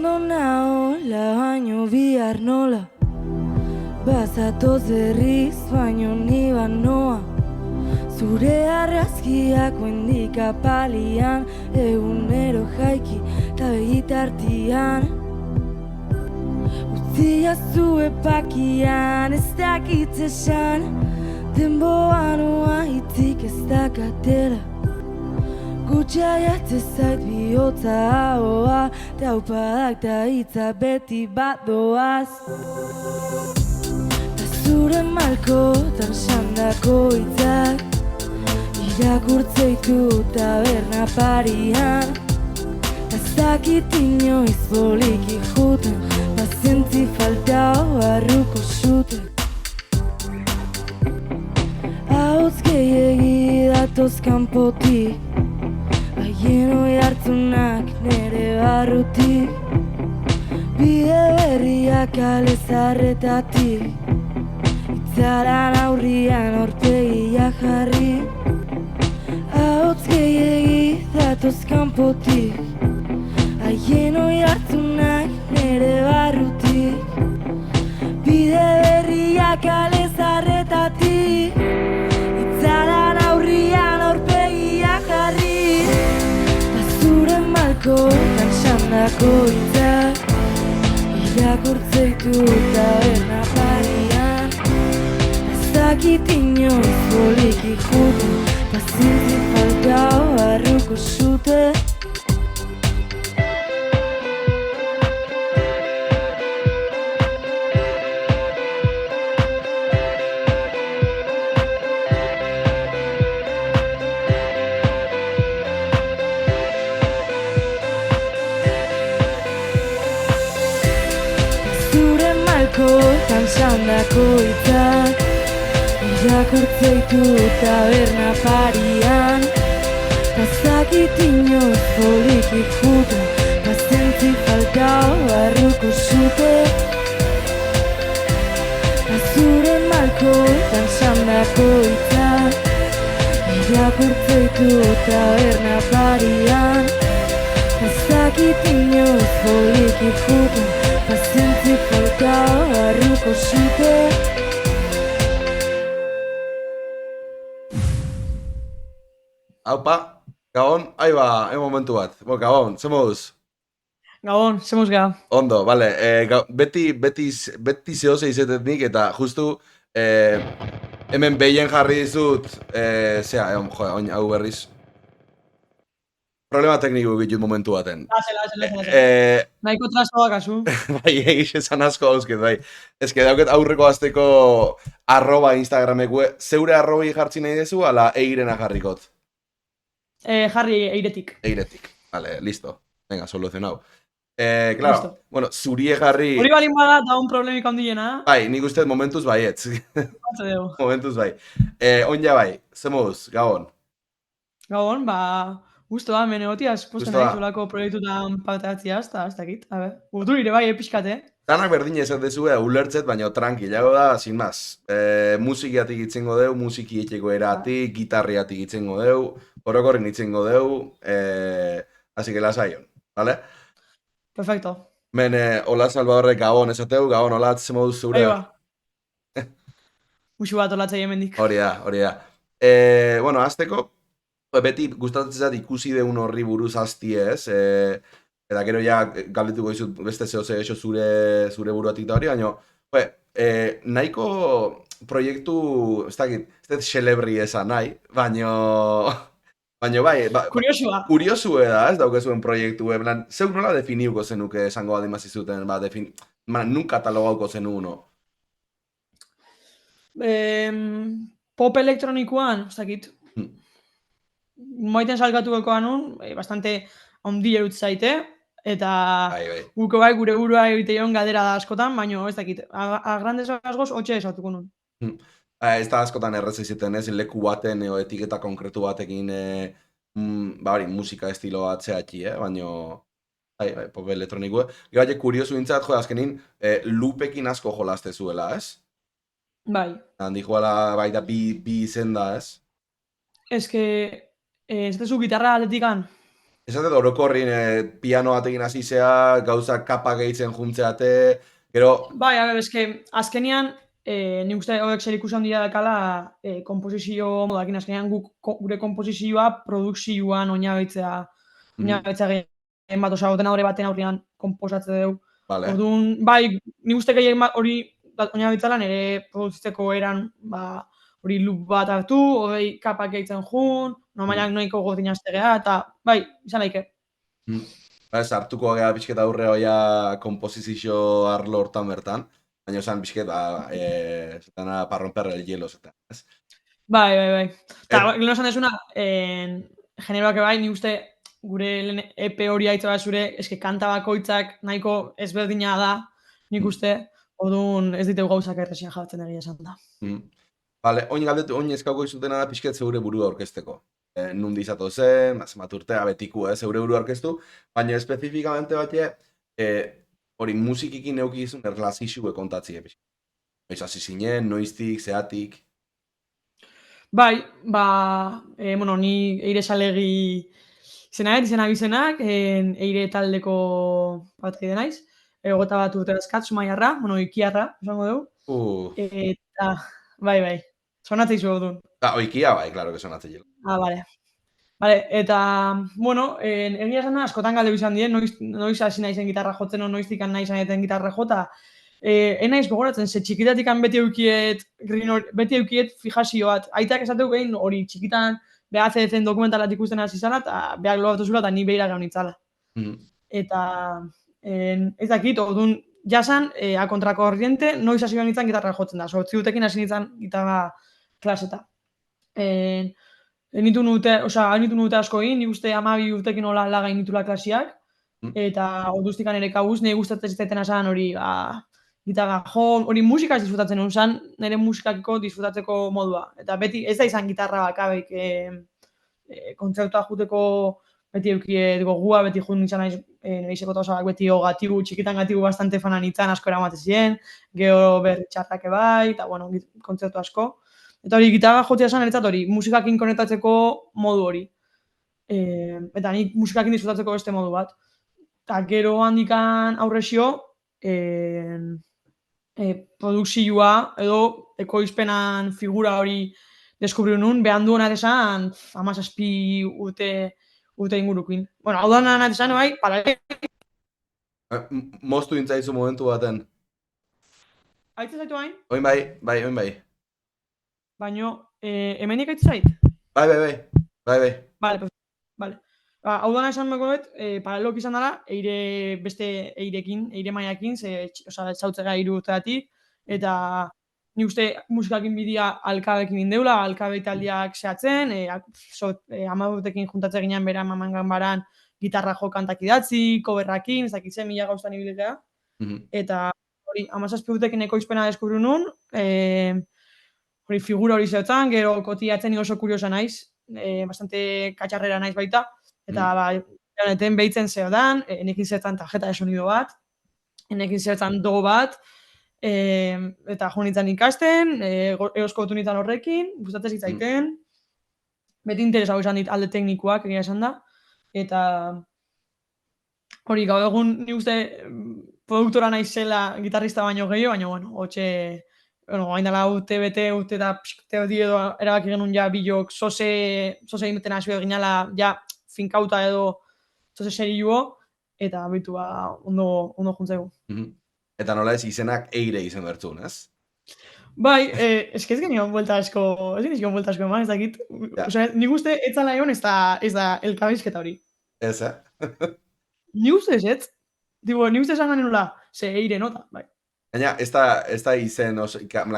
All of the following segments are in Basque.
ondo nahola baino bihar nola, bazatoz berriz baino ni banoa, zure arrazkiak oendik apalian, egunero jaiki eta begitartian. Utzia zue pakian ez dakit esan, denboa noa hitzik ez dakatela. Gutxa jatze zait bihotza ahoa, taupadak ta hitza beti bat doaz. Ta zure malkotan sandako hitzak, irakurtzeitu taberna parian. Ez dakit inoiz poliki juten, pazientzi falta barruko zuten. Ahotz gehiegi datoz kanpotik, haien oi hartzunak nere barrutik, bide berriak kale zarretatik, itzaran aurrian aurpegia jarri. Ahotz gehiegi datoz kanpotik, haien oi hartzunak nere barrutik, bide berriak kale zarretatik, itzaran aurrian aurpegia jarri. Zure malkotan sandako hitzak, irakurtzeitu taberna parian. Ez dakit inoiz poliki juten, pazientzi falta barruko zute. Malkotan sandako hitzak, irakurtzeitu taberna parian. Ez dakit inoiz poliki juten, pazientzi falta barruko zute. Zure malkotan sandako hitzak, irakurtzeitu taberna parian. Ez dakit inoiz poliki juten, pazientzi falta barruko zute. Aupa, Gabon, aiba, momentu bat. Gabon, ze moduz? Gabon, ze moduz gara? Ondo, bale, beti zehose izetet nik, eta justu hemen behien jarri dizut, oin hau berriz. Problema tekniko bitut momentu baten. Nahiko trastoa kasu. Bai, egiz esan asko hauzket, bai. Ez que dauket aurreko azteko arroba Instagrameko, zeure arrobai jartzi nahi dezu, ala eirena jarrikot? Jarri eiretik. Eiretik, vale, listo. Venga, soluzionau. Claro, bueno, zurie jarri... Hori balin bada, da un problemik handiena. Bai, nik uste momentuz baietz. Momentuz bai. Onja bai, ze moduz, Gabon? Gabon, guztua, menegotiaz, posten nahi proiektutan patatziaz, eta ez dakit, a ber. Urtu ire bai, pixkate. Danak berdin ez dezu, ulertzet, baina tranquilago da, sin maz. Musikiatik itzengo deu, musiki etxeko eratik, gitarriatik itzengo deu, orokorrin itzengo deu, así que lasaion, vale? Perfecto. Men, hola Salvadorrek Gabon esateu, Gabon holatz, ze moduz zure? Aiba. Muxu bat olatzei hemendik. Hori da. Bueno, azteko, beti gustatzen zait ikusi deun horri buruz azti ez, eta gero ja galdetuko izut beste zehose eixo zure buruatik da hori, baina nahiko proiektu, ez dakit xelebri esan nahi, baina bai, kuriosue da ez daukezuen proiektu, zeuk nola definiuko zenuke esango badimazizuten, nun katalogauko zenu uno? Pop elektronikoan, ez dakit, moiten salkatuko anun, bastante ondi erut zaite, eta guko bai gure burua egiteion gadera da askotan, baina ez dakit, a grandes rasgos hotxe esatuko nun. Ez da askotan errez iziten ez, leku baten etiketa konkretu batekin musika estilo bat zehatxi, baina pop elektronikue. Gero haiek kuriosu intzat, azkenin, lupekin asko jolazte zuela, ez? Bai. Handi joala baita bi izen da, ez? Ez que, ez dezu gitarra atetikan, Ez dut orokorrin piano batekin hasi zea, gauza kapa gehitzen juntzeate, gero... Bai, eske, azkenian, nik uste horrek zer ikusi handia dakala komposizio modakin, azkenean gure komposizioa produkzioan oinabaitzea gehien bat, osa, ordenadore baten aurrean komposatze dugu. Vale. Orduan, bai, nik uste gehien hori oinabaitzala nire produzitzeko eran, hori loop bat hartu, hori kapak gehitzen jun, normaliak noiko godinaztegea, eta bai, izan laike. Sartuko gara pixket aurre hoia komposizio arlo hortan bertan, baina esan pixket, zutana pa romper el hielo, zetan, ez? Bai. Eta, gero esan desuna, generoak bai, nik uste gure EP hori haitza bat zure, eske kanta bakoitzak nahiko ezberdina da, nik uste, orduan ez ditugu gauzak erresian jartzen egia esan da. Vale, oin eskauko izutena da pixket zeure burua orkesteko. Nundi izatu zen, zenbat urtea betiku, zeure burua orkestu, baina espezifikamente batie, hori musikikin neukizun erlazixue kontatzie pixket. Noiz hasi zinen, noiztik, zeatik... Bai, bueno, ni Eire Salegi izena bizenak, Eire taldeko bat egiten naiz, 21 urte dazkat, Zumaiarra, bueno, Ikiarra, esango dugu. Eta, bai, sonatzei zu dut. Ikia bai, claro que sonatzei. Vale, eta, bueno, egia esan askotan galde izan dien, noiz hasi naizen gitarra jotzen, noiztik nahi zaineten gitarra jota, enaiz gogoratzen, ze txikitatik beti eukiet fijazio bat. Aitak esateu behin hori txikitan behatzeetzen dokumentalat ikusten hasi zala, eta behak lobatu zula, eta ni behira gaun itzala. Eta, ez dakit, orduan, jasan, a kontrakorriente, noiz hasi behar nintzen gitarra jotzen da. Zortzi dutekin hasi nintzen gitarra klaseta. Nitu nute asko egin, nik uste 12 urtekin hola laga initula klasiak, eta orduztikan ere kabuz, nire gustatzen zitzaiten asan hori, gitarra jo, hori musikaz disfrutatzen hon zan, nire musikakiko disfrutatzeko modua. Eta beti, ez da izan gitarra bakabeik kontzertua juteko beti eukiet gogua, beti jut nintzen naiz neizeko tausak beti gatibu, txikitan gatibu bastante fanan nintzen, asko eramate ziren, geho berri txarrake bai, eta bueno, kontzertu asko. Eta hori, gitarra jotzea esan eretzat hori, musikakin konektatzeko modu hori. Eta nik musikakin disfrutatzeko beste modu bat. Eta gero handikan aurrezio, produkzioa edo ekoizpenan figura hori deskubriu nun, behan duena esan 17 urte ingurukin. Bueno, hau duena esan bai, paralel. Moztu intzaizu momentu baten. Aitzen zaitu hain? Oin bai. Baina, hemenik aitzen zait? Bai. Vale. Hau dana esan begoet, paralelok izan dara, beste eire maiakin, zautzega 3 urteatik, eta ni uste musikakin bidea alkabekin indeula, alkabe taldiak zehatzen, 10 urtekin juntatze ginean bera mamangan baran gitarra jo kantak idatzi, coverrakin, ez dakitzen 1000 gauztan ibiltea, eta hori, 17 urtekin ekoizpena deskubriu nun, hori figura hori zehotzan, gero kotiatzen oso kuriosa naiz, bastante katxarrera naiz baita, eta janeten behitzen zehodan, nekin zertan tarjeta de sonido bat, nekin zertan dogo bat, eta jo nintzen ikasten, eosko otu nintzen horrekin, gustatzen zitzaiten, beti interesau izan dit alde teknikoak, egia esan da, eta hori, gaur egun ni uste produktora naizela gitarrista baino gehiago, baina, bueno, hotxe, gain dela urte eta pixkte hori edo erabaki genuen ja bilok sose imeten hasi ginala ja finkauta edo sose serioa, eta abitu ondo juntzegu. Eta nola ez izenak Eire izen bertzun, ez? Bai, ez genion buelta asko eman, ez dakit. Nik uste etzala egon ez da elkabizketa hori. Ez, Nik uste ez? Nik uste esan gani nula, ze Eire nota, bai. Baina, ez da izen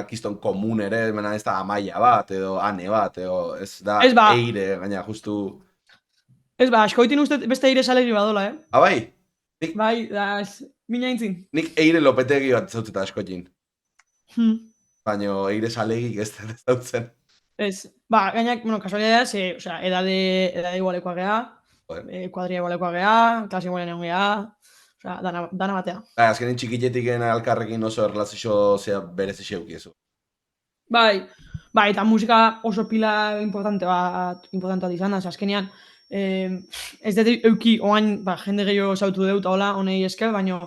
kiston komun ere, ez da Amaia bat, edo Ane bat, edo ez da Eire, gaina, justu... Ez askoitin uste beste Eire Salegi badola, Bai? Bai, da, mina intzin. Nik Eire Lopetegi bat zautzeta askoitin. Baina Eire Salegi ez da zautzen. Ez, gaina, kasualidad, edade igualekoa geha, kuadria igualekoa geha, klasi igualen egon geha, dana batea. Azkenin txikitetik alkarrekin oso erlazio berez eukiezu. Bai, eta musika oso pila importante bat izan da, azkenean, ez dut euki, oain, jende gehiago zautu dut, hola, honei esker, baina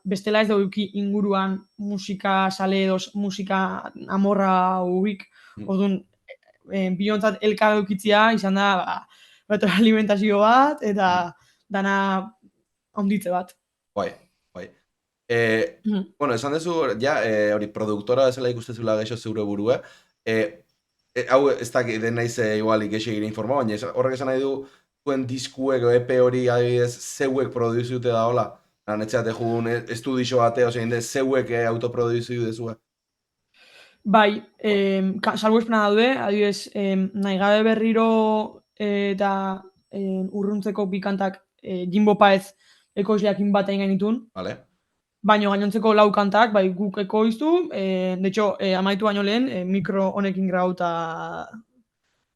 bestela ez da euki inguruan musika sale edo musika amorra hauik, orduan, biontzat elkar eukitzia izan da, retroalimentazio bat, eta dana onditze bat. Bai. Bueno, esan dezu, ja, hori produktora ezela ikustezula geixo zeure burua. Hau ez dakit den naiz igual ikexo egire informa, baina horrek esan nahi du zuen diskuek o EP hori adibidez zeuek produziute da hola. Netxeate jugun estudixo bate, ose zeuek autoproduziu dezue. Bai, salbu espena daude, adibidez, nahi gabe berriro eta urruntzeko bikantak Jimbo Paez ekoizleakin bat egin gainitun. Vale. Baina gainontzeko lau kantak, bai, guk ekoiztu, de hecho, amaitu baino lehen, mikro honekin grauta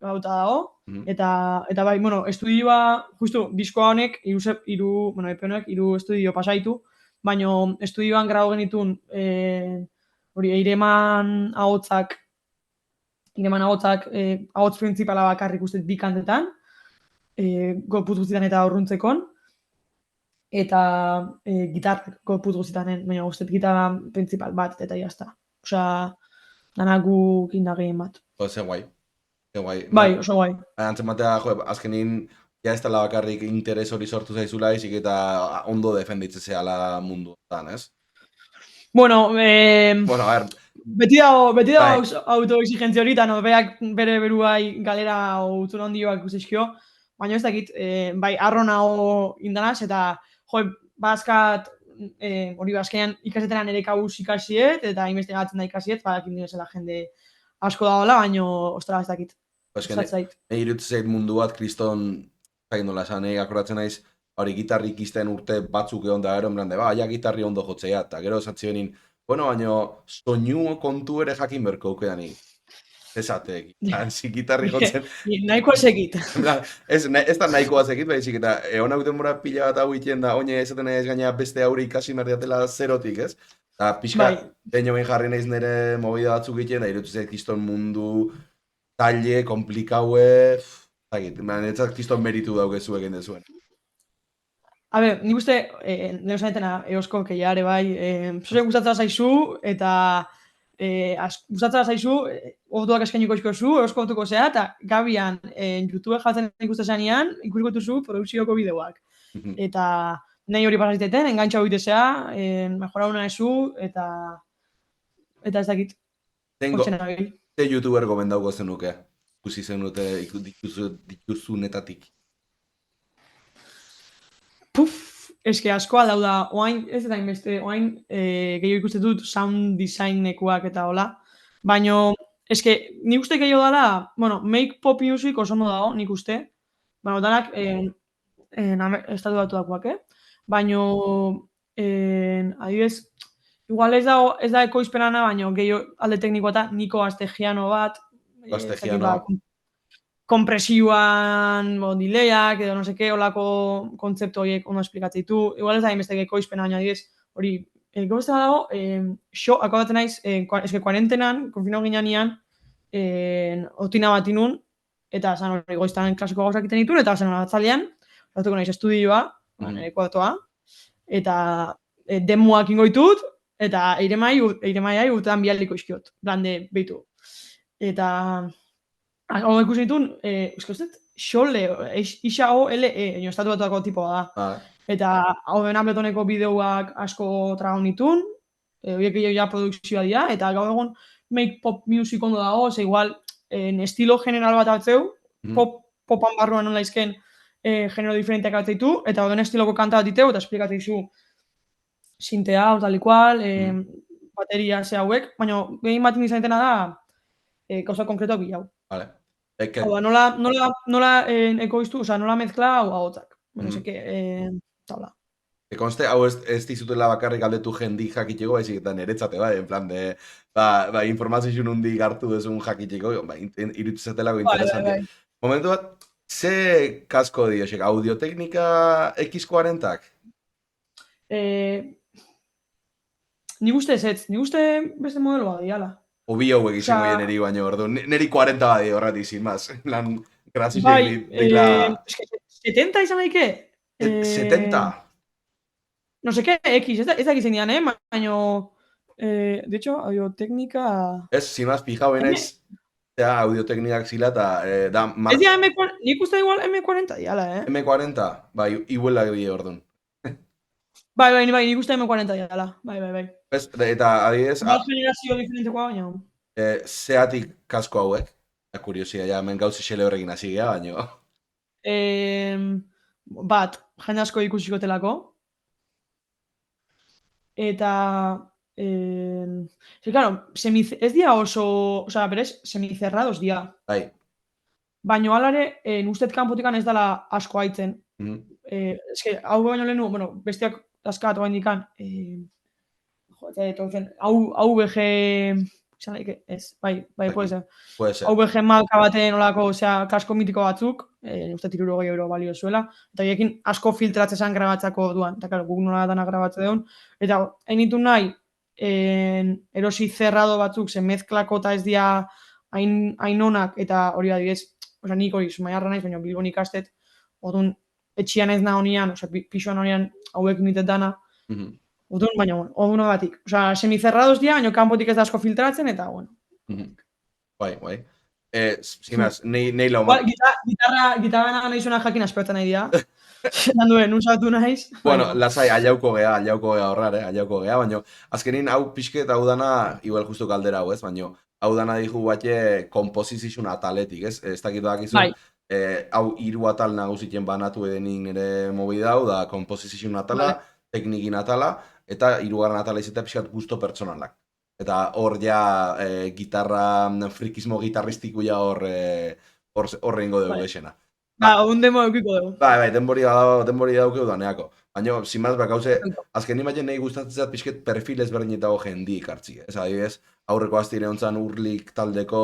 dago, eta bai, bueno, estudioa, justu, diskoa honek, EP honek, 3 estudio pasaitu, baina estudioan grau genitun, hori, Eireman ahotsak, ahots printzipala bakarrik uste bi kantetan, gorputz guztietan eta urruntzekon, eta gitarrak gorputz guztietanen, baina uste gitarra printzipal bat, eta jazta. Osea, danak guk indageen bat. Ze guai. Bai, oso guai. Antzen batea, azkenin, ja ez tala bakarrik interes hori sortu zaizula, izik eta ondo defenditze zehala mundu, ez? Bueno, a ver. Beti dago autoexigentzia hori, eta norberak bere beruai galera utzun ondioak ikuseizkio, baina ez dakit, bai, arro nago indanaz, eta bazkat, hori bazkenean ikaseteran ere kabuz ikasiet, eta investigatzen da ikasiet, badakin dinezela jende asko dagoela, baina ostara ez dakit. Irutu zait mundu bat, kriston, zain dola esan, akoratzen naiz, hori gitarrik izten urte batzuk egon da gero, ja gitarri ondo jotzea, eta gero esatzi benin, bueno, baina soinu kontu ere jakin berko ukedanik. Esatek, gitarri jotzen. Nahikoa segit. Ez da nahikoa segit, baizik, eta egon hauten mora pila bat hau iten da, oine esaten ez gaina beste haure ikasi merdiatela zerotik, ez? Eta pixka, baino ben jarri naiz nire movida batzuk egiten, da irutu zait kiston mundu, talle, komplikaue, netzat kiston meritu daukezu egin dezuen. A ber, nik uste, nire zanetena, eosko, keiare bai, zure gustatzen zaizu, eta gustatzen zaizu, orduak eskainiko zu, eosko otuko zea, eta gabian, YouTube jatzen ikuste zanean, ikusiko duzu produzioko bideoak. Eta nahi hori pasaziteten, engantxa hori zea, mejora una ezu, eta ez dakit. Ze YouTuber gomendauko zenuke? Ikusi zenute dituzunetatik. Eske askoa dauda, oain, ez eta inbeste, oain gehiago ikusten dut sound designekuak eta hola, baina eske nik uste gehiago dala, bueno, make pop music oso ondo dago, nik uste, baina danak estatu batuakoak, baina adibidez, igual ez da ekoizpenana, baina gehiago alde teknikoa eta Niko Astegiano bat, kompresioan, dileak, edo no seke, holako kontzeptu horiek ondo esplikatzen ditu. Igual ez da inbeste ekoizpena, baina adibidez, hori, gobezten dago, akodatzen naiz, eske kuarentenan, konfinau ginean, otina bat inun, eta zan hori goiztan klasiko gauzak iten ditun, eta zan atzalean, horretuko naiz estudioa, nire kuadatoa, eta demoak ingoitut, eta eiremaiai urtean bialdiko izkiot, blande behitu. Eta hau ikusi ditun, euskostet, xole, ISAOLE, estatu batuako tipoa da. Eta hau den Abletoneko bideoak asko tragon ditun, horiek ja produkzioa dira, eta gau egon make pop music ondo dago, ze igual, estilo general bat batzeu, popan barruan nola izken genero diferenteak bat ditu, eta hau den estiloko kanta bat diteu, eta esplikatzen dizu sintea, tal ikual, bateria ze hauek, baina gehien bat indizanetena da, gauza konkretuak bilau. Vale. Nola ekoiztu, oza, nola mezkla hau ahotzak. Bueno, seke, taula. Konste, hau ez dizutela bakarrik aldetu jendik jakiteko, baizik eta niretzate, bai, en plan de, informazio nundik hartu duzun jakiteko, irutu zetelako interesantia. Momentu bat, ze kasko dio, audioteknika X40-ak? Nik uste ez, nik uste beste modeloa diala. Obi hauek izango neri baino, ordu. Neri 40 badi horretik, sin más. Grasisek Bai, dila... eske 70 izan daike? 70? No sé qué, X, ez dakit zein dian, baino... de hecho, audioteknika... Ez, zinaz, fijau M... benaiz, audioteknikak zila, eta da... Ez dira M40, nik uste igual M40 diala, M40, bai, iguela bide orduan. Bai, nik uste M40 diala, bai. Ez, eta adibidez, Igual generazio diferentekoa, baina... zeatik kasko hauek, kuriosia, ja, hemen gauzi xele horrekin hasi gea, baino. Bat, jende asko ikusiko telako. Eta... claro, ez dira oso... Osa, berez, semicerrados dira. Bai. Baina alare, ustez kanpotikan ez dela asko haitzen. Mhm. Hau baino lehenu, bueno, besteak askat oa indikan, hau BG... Izan daike, ez, bai, puede ser. Puede ser. Hau BG marka baten olako, osea, kasko mitiko batzuk, uste 60 euro balio zuela, eta hiekin asko filtratzen grabatzako duan, eta claro, guk nola dana grabatze deun, eta hain ditu nahi, erosi cerrado batzuk, zen mezklako eta ez dia hain onak, eta hori adibidez, osea, nik hori Zumaiarra naiz, baina Bilbon ikastet, odun, etxian ez nahonean, osea, pixoan honean hauek nitet dana, odun, baina, bueno, odun agatik. Osea, semicerrados dia, baina kanpotik ez da asko filtratzen, eta, bueno. Bai. Zimaz, nei lau mat. Gitarra nahi zuena jakin aspertzen nahi dira. Zeran duen, usatu naiz. Bueno, lasai, allauko gea horrar, allauko gea, baina azkenin hau pixket hau dana, igual justu kaldera hau ez, baina hau dana dihu batxe komposizizun ataletik, ez? Ez dakit dakizun, hau 3 atal nagusiten banatu edenin ere mobi dau, da komposizizun atala, teknikin atala, eta 3. atala izatea pixkat gusto pertsonalak. Eta hor ja gitarra, frikismo gitarristiku ja hor ingo dugu esena. Un demo eukiko dugu. Bai, denbori daukeu daneako. Baina, zinbaz, gauze, azken imaten nahi gustatzen zait pixket perfil ezberdinetago jendi ikartzi. Ez adibidez, aurreko aztire hontzan Urlik taldeko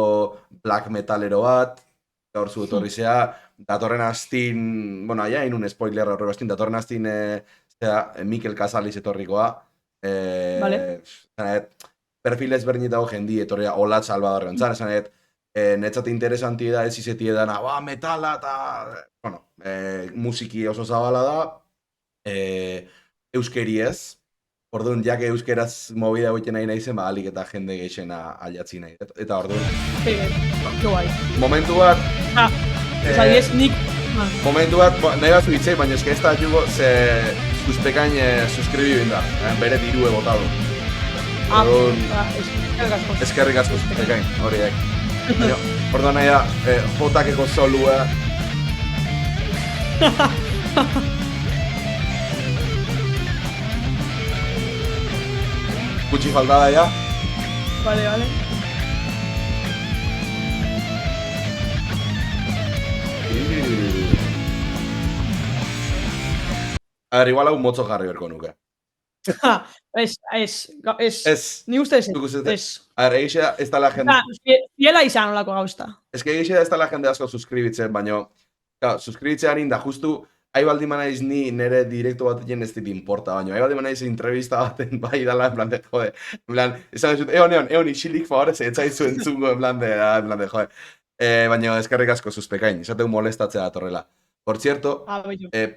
black metalero bat, gaur zu etorri zea, datorren astin, bueno, aia, inun spoiler horreko astin, datorren astin, Mikel Casaliz etorrikoa. Vale. Perfil ezberdinetago jendi etorria Olat Salvador gontzan, esanet, netzat interesanti da ez izetie dana, metala eta, bueno, musiki oso zabala da, euskeri ez, orduan, jake euskeraz movida goiten nahi naizen, alik eta jende geixena aliatzi nahi, eta orduan. Momentu bat, momentu bat, nahi bat zuitzei, baina eske ez da jugo, ze zuzpekain suskribi binda, bere dirue botado. Eskerrik asko zuzpekain, horiek. Orduan nahi da, jotakeko solua. Gutxi falta da, ja? Vale. A ver, igual hau motzo jarri berko nuke. Ez. Ni uste ez. A ver, egixe ez da la jende... Fiela izan olako gauzta. Ez que egixe ez da la jende asko suskribitzen, baina... Suskribitzen inda, justu... Aibaldi manaiz ni nere direkto batean ez dit importa, baina aibaldi manaiz entrevista baten bai dala, en plan de, jode. En plan, esan dut, egon isilik favorez, etzaizu entzungo, en plan de, jode. Baina eskerrik asko zuzpekain, esateu molestatzea datorrela. Por cierto,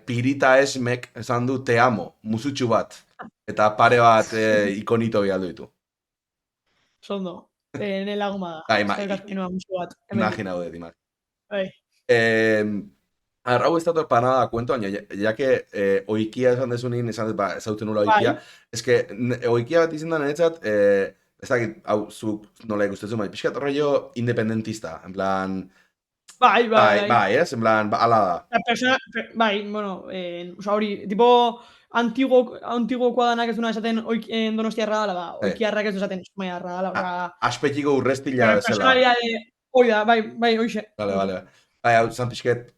Pirita Esmek esan du te amo, musutxu bat, eta pare bat ikonito bialdu ditu. Sondo, nire laguma da. Imagina dut, Hau ez datu panada da kuento, baina ya que oikia esan desunin, esan dut, ezauten nula oikia, ez que oikia bat izan da niretzat, ez dakit, hau zuk nola ikustezu, baina pixkat rollo independentista, en plan... Bai, ez, en plan, ala da. Bai, bueno, hori, tipo, antiguokoa danak ez duna esaten Donostiarra dala, oikiarrak ez du esaten Zumaiarra dala. Aspetiko urrestila bezala. Hoi da, bai, hoxe. Vale. Bai, hau zan pixket...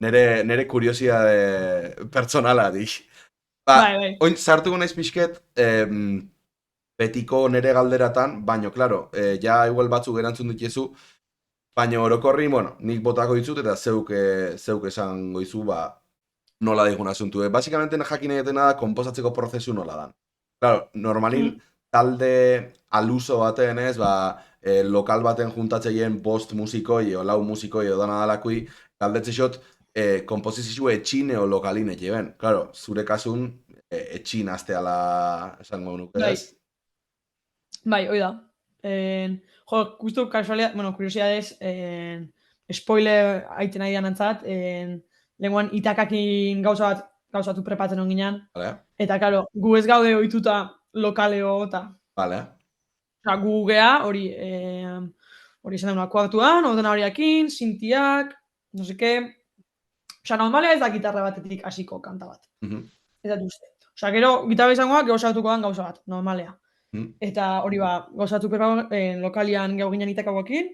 Nere kuriosidade pertsonala dik. Bai. Oin, sartuko naiz pixket betiko nere galderatan, baino, klaro, ja igual batzuk erantzun dituzu, baino orokorri, bueno, nik botako ditut eta zeuk esan goizu, nola digun asuntu. Basikamente jakin egitena da, konposatzeko prozesu nola dan. Claro, normalin talde aluso baten ez, lokal baten juntatzeien bost musikoi, o lau musikoi, o dana dalakui, galdetze xot, kompozizizue etxin eo lokalin etxeben. Claro, zure kasun, etxin azteala esango nuke, Bai. ez? Bai, hoi da. Jo, justu kasualidad, bueno, kuriosidades, spoiler aiten nahi antzat, lenguan itakakin gauzatu prepatzen onginan, Vale, eta karo, gu ez gaude ohituta lokaleo eta vale. Osa, gu gea, hori izan da kuartuan, ordena horiakin, sintiak, no seke. Osa, normalea ez da gitarra batetik hasiko kanta bat. Mhm, Ez dut uste. Osa, gero, gitarra izangoak, gero sartuko den gauza bat, normalea. mhm. Eta hori ba, gauzatu lokalian gau ginen itakagoekin,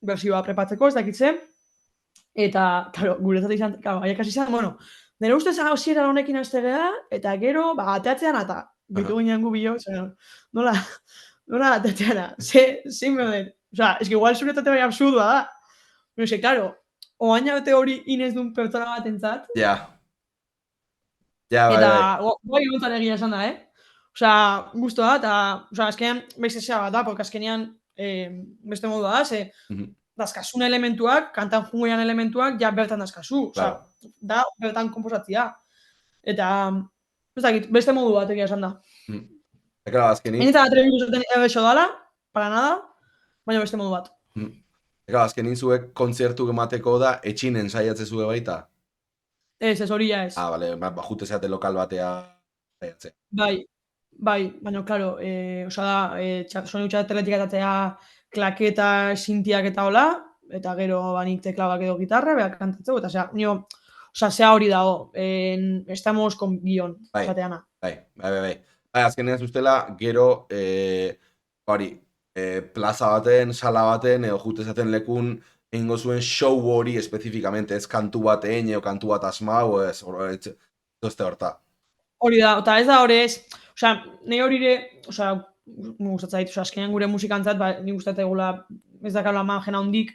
bersioa prepatzeko, ez dakitze. Eta, claro, guretzat izan, claro, aiak hasi izan, bueno, nire ustez hasiera honekin haste gea, eta gero, ba, ateatzean eta, betu ginen gu bilo, nola ateatzeana, zein behar, oza, eski igual zuretate bai absurdua da, pero eski, claro, oain arte hori inez duen pertsona bat entzat, Ja. Ja, bai, eta bai. bai gontzan egia esan da, Osa, guztu da, eta, osa, azkenean, beste zea bat da, porque azkenean, beste modu da, ze, Mhm, dazkasun elementuak, kantan jungoian elementuak, ja bertan dazkazu. Osa, claro. da, bertan komposatzia. Eta, ez dakit, beste modu bat egia esan da. Mhm. Eta, claro, azkenin, Hain eta atrebitu zuten errexo dala, para nada, baina beste modu bat. mhm. Eta, claro, azkenin zuek kontzertu emateko da, etxinen saiatze zue baita? Ez hori ja ez. Ah, bale, ba, jute zeate lokal batea saiatze. Bai, baina, klaro, osa da, soni txarteletik atatzea klaketa, sintiak eta hola, eta gero banik teklabak edo gitarra, behar kantatzeu, eta zea hori dago, estamos con guion, Bai, esateana. bai. Azkenean zuztela, gero, hori, plaza baten, sala baten, edo jute zaten lekun, egingo zuen show hori espezifikamente, ez kantu bat egin, edo kantu bat asmau, ez horta. Hori da, eta ez da hori ez, osea, nahi hori ere, osea, mu gustatzen zait, osea, azkenean gure musikantzat, ba, ni gustatzen egula, ez dakala margen handik,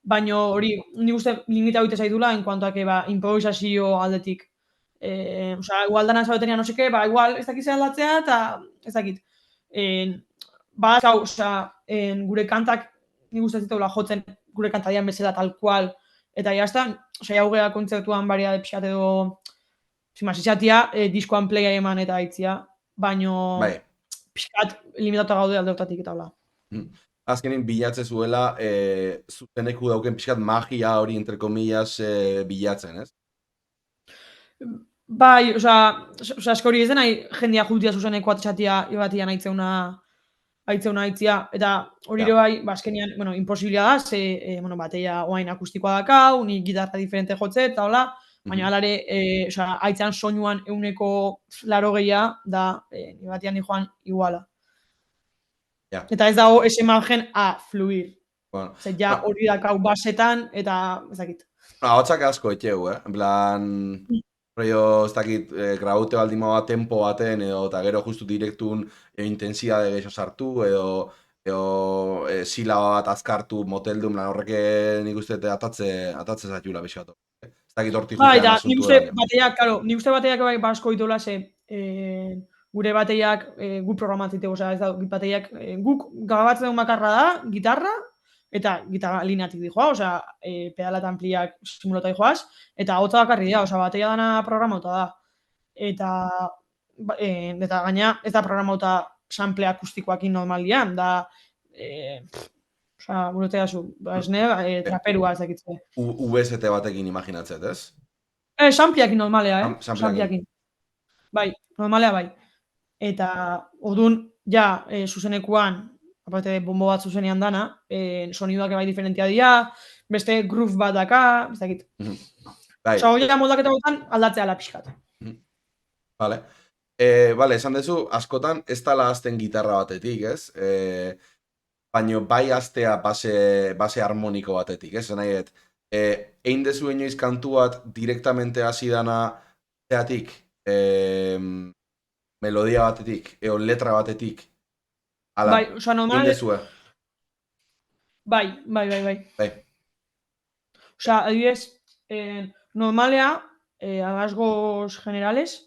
baino hori, ni uste limita hoite zaitula, en cuanto a que, ba, improvisazio aldetik. Osea, igual dana zabetenean, no seke, ba, igual ez dakit zer aldatzea, eta ez dakit. Ba, osea, gure kantak, ni gustatzen zaitula jotzen, gure kantadian bezala tal cual, eta jazta, osea, hau gea kontzertuan baria de pixat edo, izatia, diskoan playa eman eta aitzia, baino Bai. pixkat limitatu gaude alde hortatik eta hola. Azkenin bilatze zuela, zuzeneku dauken pixkat magia hori, entre comillas, bilatzen, ez? Bai, osea, eskori ez denai jendia jutia zuzeneko atxatia ibatia aitzeuna aitzia, eta hori ere bai, ba, azkenean, bueno, imposibilia da, ze, bueno, bateia oain akustikoa dakau, ni gitarra diferente jotze, eta hola, baina alare, osea, aitzean soinuan euneko 80 da, ni batian ni joan iguala. Ja. Eta ez dago ese margen a fluir. Bueno, Zer, ja hori dakau basetan, eta ez dakit. Ahotsak asko etxeu, En plan, rollo, ez dakit, graute baldin bat tempo baten, edo, eta gero justu direktun intensidade gehiago sartu, edo silaba bat azkartu moteldu, plan horreke nik uste atatze zaitula bizkatu. Ez dakit hortik jutean asuntu. Nik uste bateiak, claro, nik uste bateiak bai basko ditola, ze gure bateiak guk programatziteko, osea, ez da, bateiak guk gabatzen duen bakarra da, gitarra, eta gitarra lineatik dijoa, osea, pedala eta ampliak simulota dijoaz, eta hotza bakarri da, osea, bateia dana programauta da. Eta gaina, ez da programauta sample akustikoakin normalian, da, osea, burutea zu, esne, traperua ez dakitze. VST batekin imaginatzet, ez? Sampliakin normalea, Sampliakin. Bai, normalea bai. Eta, orduan, ja, zuzenekuan, aparte de bombo bat zuzenean dana, soniduak bai diferentia dira, beste groove bat daka, ez dakit. Bai. Osa, hori moldaketa botan aldatzea la pixkat. Vale. Vale, esan dezu, askotan ez tala azten gitarra batetik, ez? Baina bai aztea base harmoniko batetik, ez? Nahi, egin dezu inoiz kantu bat direktamente hasi dana zeatik, melodia batetik, eo letra batetik. Ala, bai, osa, normal... egin dezue. Bai. Osa, adibidez, normalea, a rasgos generales,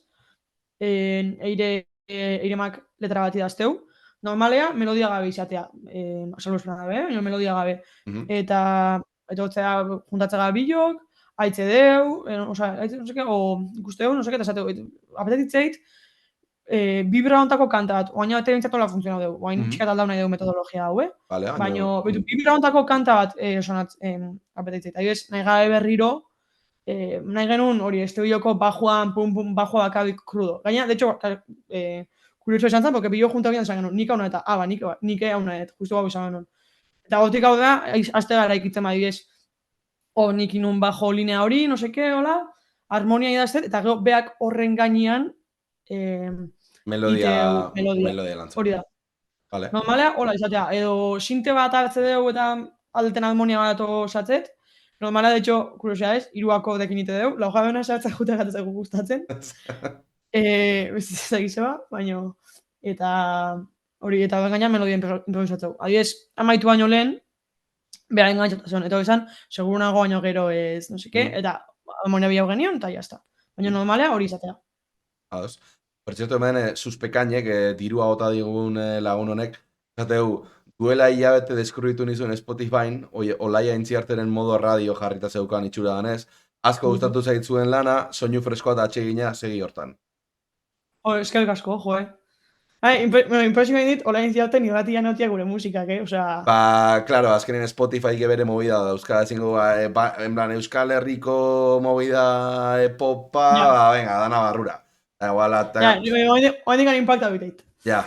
eiremak letra bat idazteu, normalea melodia gabe izatea. Salbuespen gabe, baina melodia gabe. Eta hotzea juntatzea bilok, haitze deu, osea, haitze no seke, o ikusteu, no seke, eta esateu, apetetitzeit, bibra ontako kanta bat, oaina bete bintzatola funtzionau deu, oain txikat aldau nahi deu metodologia hau, Vale, baina, bibra ontako kanta bat, sonat, apetetitzeit. Adibidez, nahi gabe berriro, nahi genuen hori, estudioko bajoan, pum, bajoa bakabik krudo. Gaina, de hecho, kurioso esan zen, porque billo junta bian esan genuen, nik hau nahet, nik hau nahet, justu gau esan genuen. Eta gotik hau da, azte gara ikitzen badibidez, nik inun bajo linea hori, no seke, hola, harmonia idaztet, eta gero beak horren gainean melodia lantzen. Hori da. Vale. Normalea, hola, izatea, edo sinte bat hartze dugu eta aldeten harmonia bat osatzet, normalea, de hecho, kuriosia ez, iruako dekin ite dugu, lau jabena esatza jute gatzeko gustatzen. Zagizeba, baina, eta hori, eta gaina melodia improvisatzeu. Adibidez, amaitu baino lehen, beha engantzatasun, eta esan, seguru nago baino gero ez, no seke, eta harmonia bilau genion, eta jazta. Baina normalea hori izatea. Ados. Per cierto, hemen, suspekainek, dirua gota digun lagun honek, zateu, duela hilabete deskrubitu nizuen Spotifyn, olaia intziarteren modo radio jarrita zeukan itxura ganez, asko gustatu zaitzuen lana, soinu freskoa eta atsegina segi hortan. Eskerrik asko, jo, impresio egin dit, olaia intziarten irratia notia gure musikak, osea... Claro, azkenen Spotify gebere movida da, Euskal Ezingo, en plan, Euskal Herriko movida popa, venga, dana barrura. Igual, oaindik gara impacta biteit. Ja.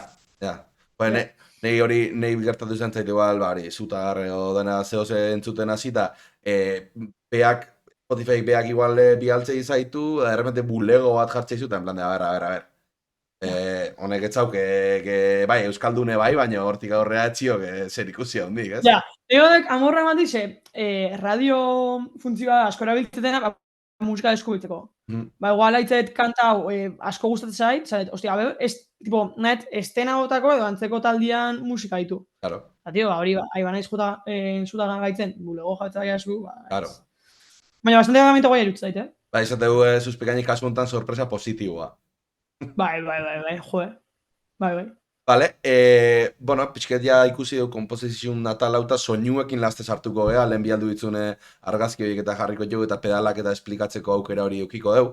Nei hori, nei gertatu izan zait, igual, zutagarre o dena zehoz entzuten hasita, Spotify beak igual bialtzei zaitu, da repente bulego bat jartzei zuten, en plan de, a ver. Honek etzauke, bai, Euskaldune bai, baina hortik aurrea etxio, zer ikusi hondik, ez? Ja, egodek amorra eman dize, radio funtzioa asko erabiltzetena, musika deskubritzeko. Ba, igual haitzet kanta hau asko gustatzen zait, zaret, ostia, tipo, nahet, estena gotako edo antzeko taldian musika ditu. Claro. Eta, tio, hori, naiz zuta gaitzen, bulego jatzea gaiazu, Claro. Baina, bastante gamento goia irutz zait, Ba, izateu suspekainik kasuntan sorpresa positiboa. Bai, joe. Bai. Vale, bueno, pixket ja ikusi du komposizioen natal hauta soinuekin laste sartuko gea, lehen bialdu ditzune argazki horiek eta jarriko jo eta pedalak eta esplikatzeko aukera hori eukiko deu.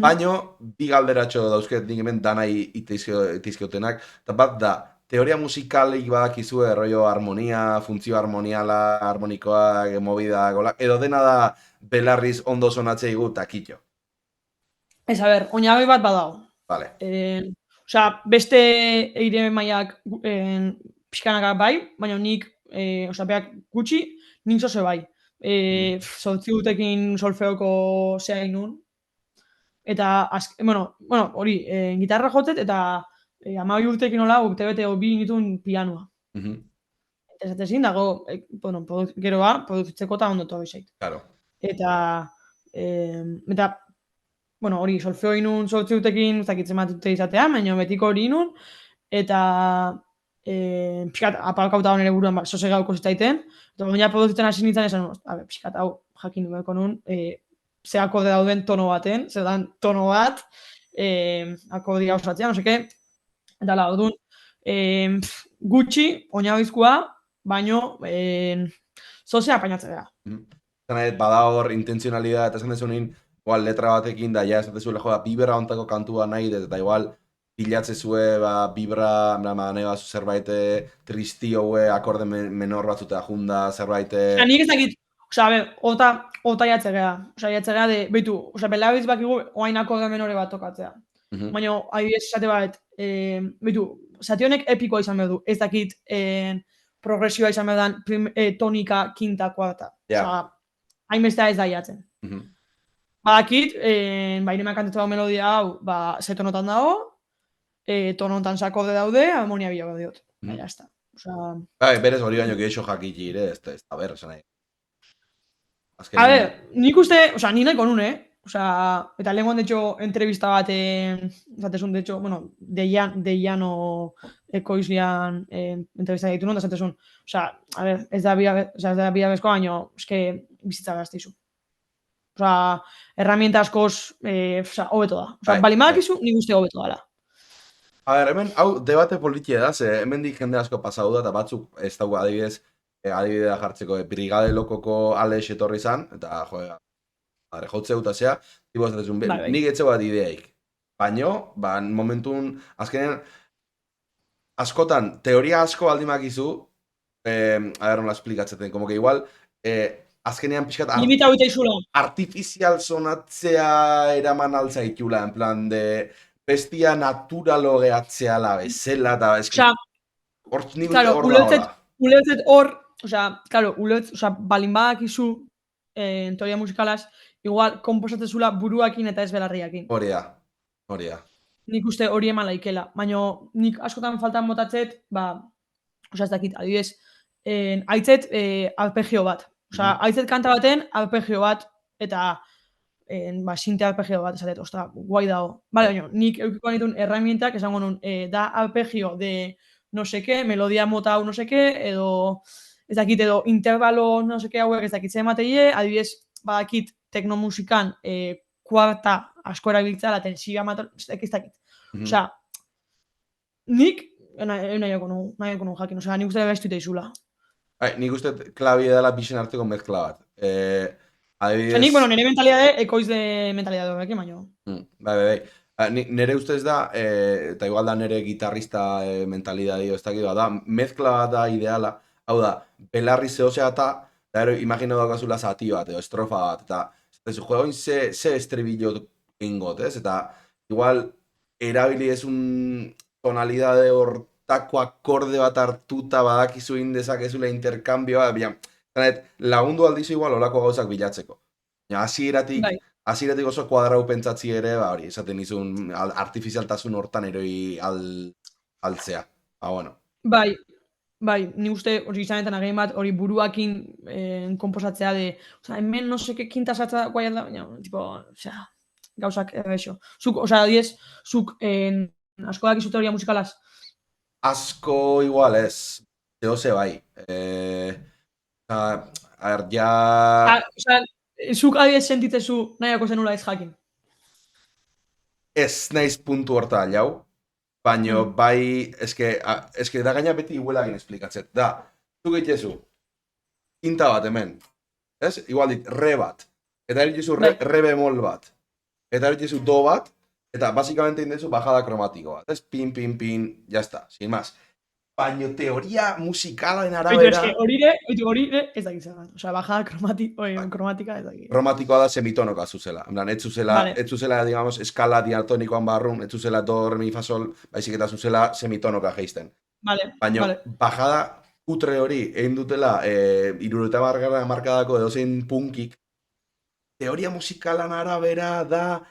Baina, bi galderatxo dauzket nik hemen danai itizkiotenak, eta bat da, teoria musikalik badakizue, rollo harmonia, funtzio harmoniala, harmonikoak, movida, golak, edo dena da belarriz ondo sonatzei gu takitxo. Ez, a ber, oinagai bat badao. Vale. Osea, beste eire maiak pixkanaka bai, baina nik, beak gutxi, nik zoze bai. Zortzi gutekin solfeoko zea inun. Eta, hori, gitarra jotzet, eta 12 urtekin hola, urte-bete bi nituen pianoa. Eta esatezin, dago, geroa, produzitzeko eta ondotu abizait. Claro. Eta, hori, solfeo inun zortzi urtekin, zakitzen bat dute izatea, baina betiko hori inun, eta pixkat apalkauta nire buruan zoze gauko zitaiten, eta baina produzitzen hasi nintzen esan, pixkat hau jakin dueko nun, ze akorde dauden tono baten, ze dan tono bat, akordia osatzea, no seke, eta laudun, gutxi, oinabizkoa, baino, zozea apainatzea. Bada hor, intentzionalidad, eta esan dezunin, igual letra batekin da, ja esatezuela, joa, bibra ontako kantua nahi, eta igual bilatzezue, bibra, nahi bat zerbait tristioe, akorde menor batzutea junda, zerbait... Nik ez dakit, ota jatzegea, jatzegea de, behitu, belabiz bakigu, oain akorde menore bat tokatzea. Baina, adibidez, esate bat, behitu, zati honek epikoa izan behar du, ez dakit progresioa izan behar dan tonika, kinta, kuarta. Hainbestea ez da jatzen. Badakit, iremak kantetu dago melodia hau, ze tonotan dago, tonotan sakorde daude, harmonia bila diot. Baina, ez da. Berez hori baino gehiago jakitzi ere, ez da berre, esan nahi. A ber, nik uste, ni nahiko nun, eta lehenkoan, de hecho, entrevista bat, zatezun, de hecho, Deiano ekoizlian entrevista ditu nun, da zatezun, a ber, ez da bila bezkoa, baina, eske, bizitza gazteizu. Herramienta askoz, hobeto da. Balimadak izu, nik uste hobeto dala. A ber, hemen, hau, debate politia da, ze hemendik jende asko pasau da, eta batzuk ez dago adibidez, adibidea jartzeko, Brigade Lokoko Alex etorri zan, eta, jotze dut azea, Bai. nik etxe bat ideaik. Baino, momentun, azkenean, askotan, teoria asko baldimakizu, a ver, nola esplikatzeten, como que igual, azkenean pixkat Limita huita izula. artifizial sonatzea eraman altzaitula, en plan de bestia naturalo gehatzea la bezela, eta eski, hor nik uste hor dagoela. Ulertzet hor, claro, balin badakizu, en teoria musikalaz, igual, komposatzezula buruakin eta ez belarriakin. Hori da. Nik uste hori eman laikela. Baina nik askotan faltan botatzet, ez dakit, adibidez, haitzet arpegio bat. Haitzet kanta baten arpegio bat, eta sinte arpegio bat, esatet, guai dago. Bale, baina, nik eukiko nituen herramientak, esango nun, da arpegio de no seke, melodia mota hau no seke, edo, ez dakit, edo intervalo no seke hauek ez dakit zemateie, adibidez, badakit teknomusikan kuarta asko erabiltza, la tensia mator, ez dakit. Osea, nik nahiako nu jakin, nik uste gaiztu izula. Nik uste klabia dela bixen arteko mezkla bat. Adibidez... Nik, nire mentalidade, ekoizle mentalidade horrekin, baino. Bai. Nire ustez da, eta igual da nire gitarrista mentalidade ez dakit da, mezkla bat da ideala, hau da, belarri zehosea eta imagina daukazula zati bat, edo estrofa bat, eta juegoin ze estribillo ingot, ez? Eta igual erabili ez un tonalidade hortako akorde bat hartuta badakizu indezakezula interkambioa, lagundu aldizu igual olako gauzak bilatzeko. Hasieratik oso kuadrau pentsatzi ere, hori, esaten izun artifizialtasun hortan eroi altzea. Bueno. Bai, ni uste hori izanetan agein bat, hori buruakin komposatzea de, hemen no seke kintasatza guai da, baina, gauzak errexo. Zuk, zuk asko dakizu teoria musikalaz? Asko igual ez, zehose bai. Zuk adibidez sentitzezu nahiako zenula ez jakin? Ez naiz puntu horta alau, baina bai, eske da gaina beti iguelagin esplikatzet. Da, zuk egitezu, kinta bat hemen, ez? Igual dit, re bat, eta egitezu re bemol bat, eta egitezu do bat, eta basikamente indezu bajada kromatiko bat, ez? Pin, jazta, sin más. Baina teoria musikalen arabera... Horire ez dakit zer. Bajada kromatika ez dakit. Kromatikoa da semitonoka zuzela. Ez zuzela, digamos, eskala diatonikoan barrun, ez zuzela do, re, mi, fa, sol, baizik eta zuzela semitonoka geisten. Baina bajada kutre hori egin dutela 70 markadako edozein punkik, teoria musikalan arabera da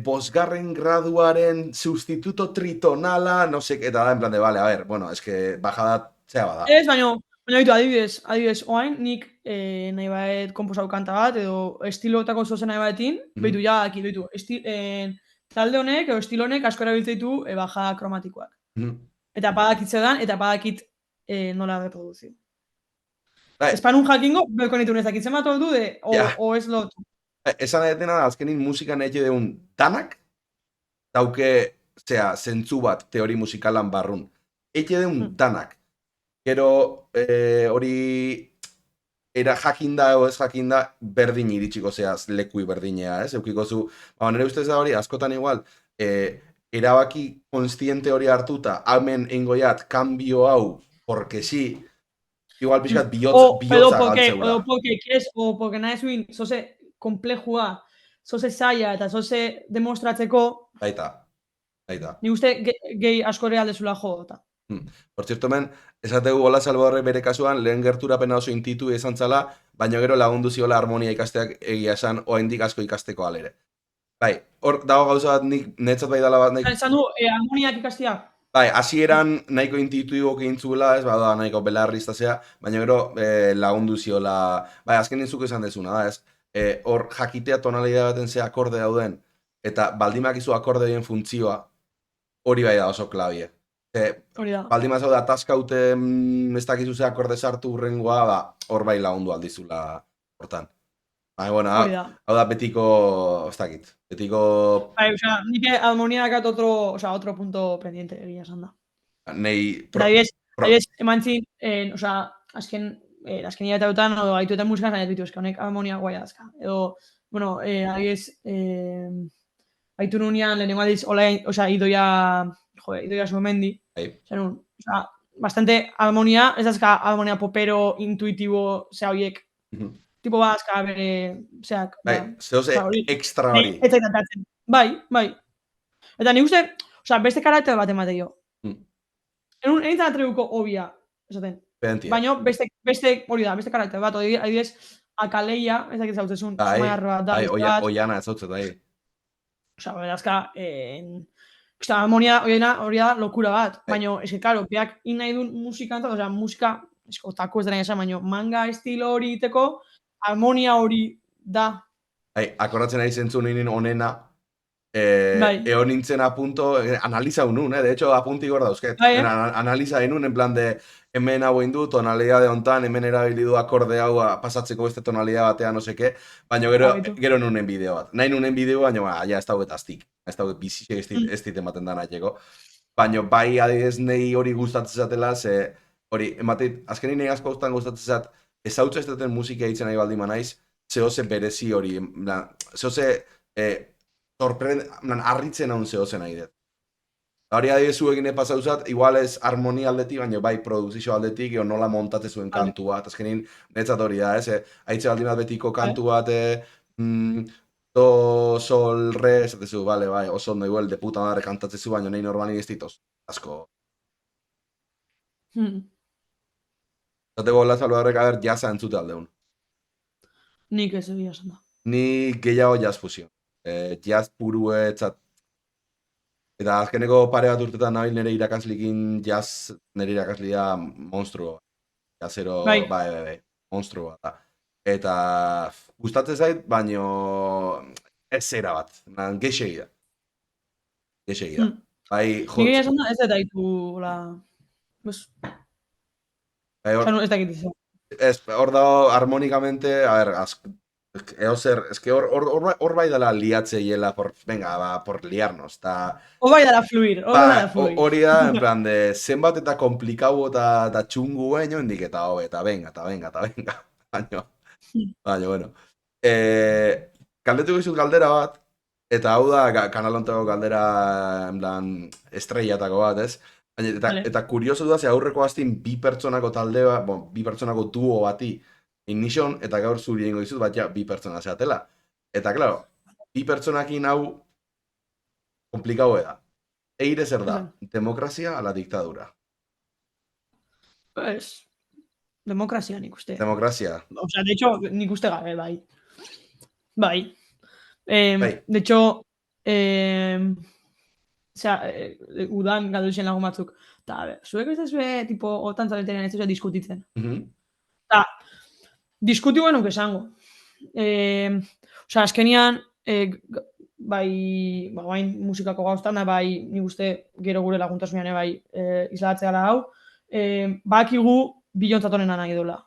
bosgarren graduaren sustituto tritonala, no sé, eta da en plan de, vale, a ver, bueno, bajada zea bada. Ez, baina adibidez, oain, nik nahi baet komposau kanta bat, edo estilotako zozen nahi baetin, behitu, talde honek, edo estilo honek asko erabiltzeitu bajada kromatikoak. Eta badakit zedan, eta badakit nola reproduzio. Espanun jakingo, belko nitu nezakitzen bat ordu, o ez lotu. Esan edetena da, azkenin musikan egite deun danak, dauke, zentzu bat teori musikalan barrun. Egite deun danak. Gero, hori, era jakinda edo ez jakinda, berdin iritsiko zeaz lekui berdinea, ez? Eukiko zu, nire ustez da hori, askotan igual, erabaki konstiente hori hartuta, hamen eingoiat, kambio hau, porque sí, igual pixkat bihotza galtzeula. O porque nahi zuin, zoze, komplejua, zoze zaila eta zoze demostratzeko... Baita. Ni uste gehi askore aldezula jodota. Por cierto, men, esategu Ola Salvadorre bere kasuan, lehen gerturapena oso intitu izan zala, baina gero lagundu ziola harmonia ikasteak egia esan, oaindik asko ikasteko alere. Bai, hor dago gauza bat nik netzat bai dala bat... Esan du, harmoniak ikastea? Bai, hasieran nahiko intuitibo egintzuela, ez bada nahiko belarriztazea, baina gero lagundu ziola... Bai, azkenin zuk esan dezuna, da, ez? Hor jakitea tonalidad baten ze akorde dauden, eta baldimak izu akordeen funtzioa, hori bai da oso klabie. Baldimak zaude ataskaute ez dakizu ze akorde sartu urrengoa, hor bai lagundu aldizula hortan. Bueno, Hori da. hau da betiko, ez dakit, betiko Bai, osea, nik Almonia dakat otro punto pendiente, egia esan da. nei Eta adibidez, eman zin, osea, azken hilabeteotan, edo gaituetan musika zainatu ditu, eska honek Almonia guai dazka. Edo, bueno, adibidez, gaitu nunean, lehenengo aldiz, osea, Idoia Sumendi, Bai. osea, bastante Almonia, ez dazka Almonia popero, intuitibo, horiek, tipo bat dazka bere, zeak, Bai, zehose hori. extra hori. Ez zait atatzen. Bai. Eta nik uste, osea, beste karakter bat emate jo. Nintzen atribuko obia, esaten. Pedantia. Baina beste hori da, beste karakter bat, adibidez, Akaleia, ez dakit zautzezun, Zumaiarro bat da, beste bat. Oiana ez zautzet, bai. Osea, berazka, Almonia hori da lokura bat, baina, eske, karo, beak nahi duen musikantzat, osea, musika, otako ez dena esan, baina manga estilo hori iteko, Almonia hori da. Akordatzen ari zentzun ninin onena, Bai. eo nintzen apunto, analiza unun, de hecho, apunti gor dauzket. Analiza inun, en plan de, hemen hau indu, tonalidade hontan, hemen erabilidu akorde hau pasatzeko beste tonalidade batean, no seke, baina gero nunen bideo bat. Nahi nunen bideo, baina ja, ez dauget aztik. Ez dauget bizisek ez dit ematen da nahieko. Baina bai adidez nahi hori gustatzen zatela, ze hori, ematit, azkenin nahi asko gustatzen zat, ez hau txesteten musika hitzen nahi baldima naiz, zehose berezi hori, zehose harritzen haun zehose nahi dut. Hori adibidez zuekin epazauzat, igual ez harmonia aldetik, baina bai produzio aldetik, eo nola montate zuen kantu bat. Azkenin, netzat hori da, haitze baldin bat betiko kantu bat, do, sol, re, esatezu, bale, bai, oso ondo igual, de puta madre kantatzezu, baina nahi normalik ez ditos. Asko. Zateko hola saludarrek, a ber, jazza entzute aldeun. Nik ez egia esan da. Ni gehiago jazz fusion. Jazz puruetzat. Eta azkeneko pare bat urtetan nabil nire irakaslikin jazz, nire irakaslia monstruo. Jazzero, bai, monstruo bat. Eta gustatzen zait, baino ez zera bat. Geixegi da. Bai, nik egia esan da, ez da ditu, ez dakit izan. Hor dago, harmonikamente, a ver, hor bai dela liatzeiela, por liarnos, eta... Hor bai dela fluir. Hori da, en plan, de zenbat eta komplikau eta txungu baino, hendik eta hobe, eta venga. Baina, bueno. Galdetuko izut galdera bat, eta hau da, kanalontako galdera, en plan, estrellatako bat, ez? Eta kurioso da, ze aurreko hastin bi pertsonako talde bat, bi pertsonako duo bati inizon, eta gaur zuri egingo dizut, bat ja, bi pertsona zeatela. Eta, klaro, bi pertsonakin hau komplikau da. Eire zer da, demokrazia ala diktadura? Pues, demokrazia nik uste. Demokrazia. Osea, de hecho, nik uste gabe, bai. De hecho, osea, udan galdu zen lagun batzuk. Eta, zuek ez zue, tipo, otan zabetenean ez zuzea diskutitzen. Eta, diskutiu genuk esango. Osea, azkenian, bai musikako gauztan da, bai nik uste gero gure laguntasunean bai islatzea hau, bakigu bilontzat honena nahi dola.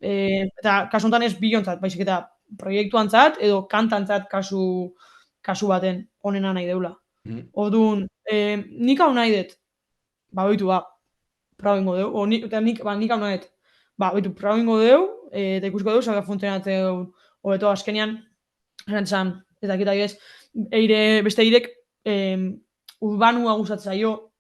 Eta kasu honetan ez bilontzat, baizik eta proiektuantzat edo kantantzat kasu baten honena nahi deula. Orduan, nik hau nahi dut, oitu, prau ingo deu, eta nik hau nahi dut, oitu, prau ingo deu, eta ikusko deu, zaga funtzionatzeu, hobeto azkenean, erantzan, eta kita ez, beste eirek, urbanua gustatzen zaio,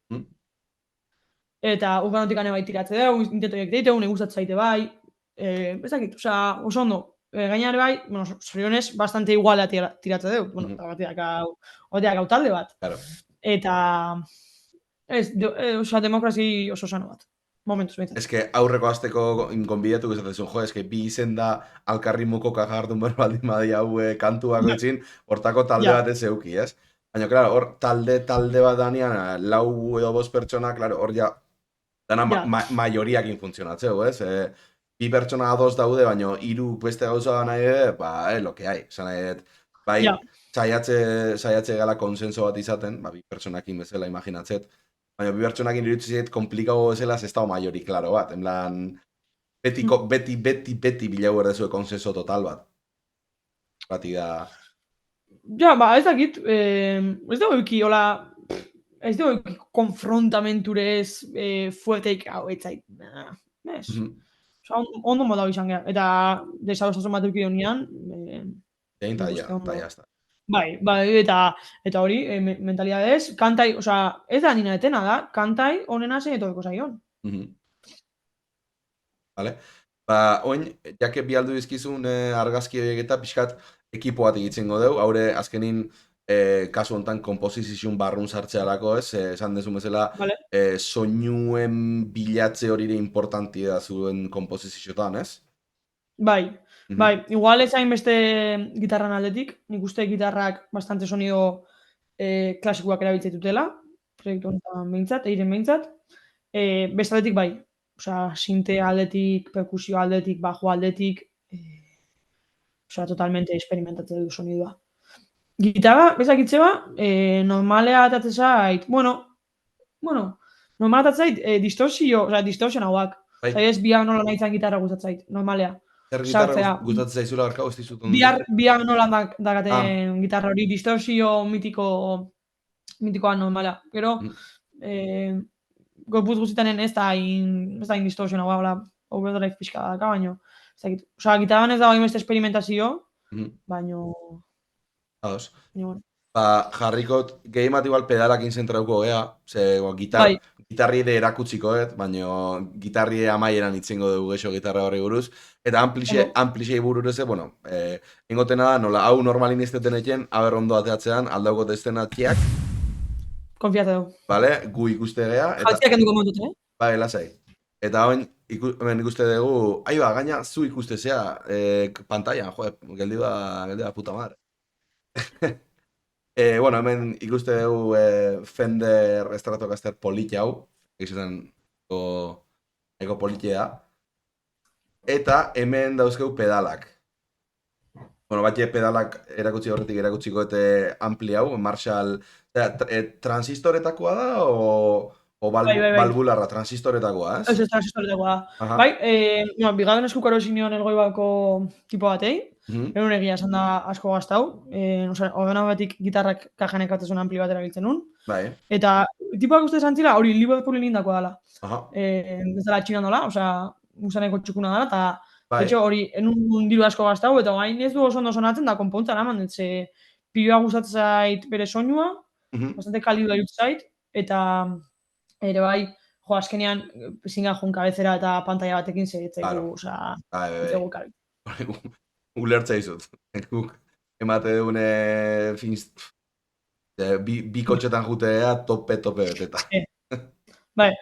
eta urbanotik ane bai tiratze deu, intetoiek deiteu, ne gustatzen zaite bai, ez dakit, oso ondo, gainare bai, bueno, zorionez, bastante iguala tiratze deu, bueno, eta gau talde bat. Eta, demokrazi oso sano bat. Momentuz, behintzen. Ez que aurreko azteko inkonbidatu gizatzen jo, ez que bi izen da alkarrimuko kajardun berbaldin badi hau kantuak etxin, hortako talde bat ez euki, ez? Baina, klaro, hor talde bat danean, lau edo 5 pertsona, klaro, hor ja, dana maioriakin funtzionatzeu, ez? Bi pertsona ados daude, baina 3 beste gauza da nahi, lo que hai. Bai, saiatze gala konsenso bat izaten, bi pertsonakin bezala imaginatzet, baina bi pertsonakin iruditzen komplikago bezala ez dago maiori, klaro bat, en plan, beti bilau erdezue konsenso total bat. bati da... Ja, ba, ez dakit, ez dugu eki, hola, ez dugu eki konfrontamentures fueteik hau, ez zait, ez. Osa, ondo moda izan gara, eta desadostasun bat eduki honean, Egin nik taia, uste ondo. taia. Bai, eta hori, mentalidadez, kantai, osa, ez da nina etena da, kantai honena zein etorriko zaion. Vale? Ba, oin, jake bi aldu dizkizun argazki horiek eta pixkat ekipo bat egitzengo dugu, haure azkenin kasu honetan komposizizun barrun sartzearako, ez? Esan dezu bezala, Vale. soinuen bilatze hori ere importanti da zuen komposizioetan, ez? Bai, igual ez hainbeste gitarran aldetik, nik uste gitarrak bastante sonido klasikoak erabiltzen dutela, proiektu honetan behintzat, eiren behintzat. Beste aldetik bai, osea, sinte aldetik, perkusio aldetik, bajo aldetik, osea, totalmente experimentatzen du sonidua. Gitarra, bezakitze ba, normalea atatzen zait, bueno, normalea atatzen zait, distorsion hauak. Bai. Ez biak nola nahi zan gitarra gustatzen zait, normalea. Zer gitarra Sartzea. gustatzen zaizula barkau, ez dizut ondo. Biak nola dakaten gitarra hori, distortzio mitikoa normala. Gero, gorputz guztitanen ez da in distortzio nagoa, hola, overdrive pixka daka, baino. Osea, gitarran ez da hainbeste experimentazio, baino... Ados. Bueno. Ba, jarrikot, gehi bat igual pedalakin zentrauko gea, ze gitarri ere erakutziko, baina gitarri amaieran itzengo dugu gexo gitarra horri buruz, eta amplixei buruz bueno, ingotena da, nola, hau normalin izteten eken, aber ondo ateatzean, aldauko testen atxiak. Konfiate dugu. Vale, gu ikuste gea. Jaltziak enduko montut, Bai, lasai. Eta oin, hemen ikuste dugu, aiba, gaina zu ikuste zea, pantailan, geldi da puta madre. Bueno, hemen ikuste dugu Fender Stratocaster politi hau, egizetan eko politia da. Eta hemen dauzkegu pedalak. Bueno, batxe pedalak erakutsi horretik erakutsiko eta ampli hau, Marshall, transistoretakoa da o balbularra, transistoretakoa, ez? Ez, transistoretakoa da. Bai, bigarren eskukaro zinean elgoibako tipo batei, egun egia esan da asko gaztau, ordenau batik gitarrak kajanek batzun ampli bat erabiltzen nun, eta tipoak uste esan zila, hori Liverpoolin indako dela. Ez dela txinan dola, musaneko txukuna dela, eta betxo hori enun diru asko gaztau, eta gain ez du oso ondo sonatzen da konpontza eraman, etxe piloa gustatzen zait bere soinua, bastante kalidu da zait, eta ere bai, azkenean zinga joan kabezera eta pantalla batekin segitzaigu, zego kabitu. Ulertza izut. Emate dugune bi kotxetan jutea tope beteta. Bai,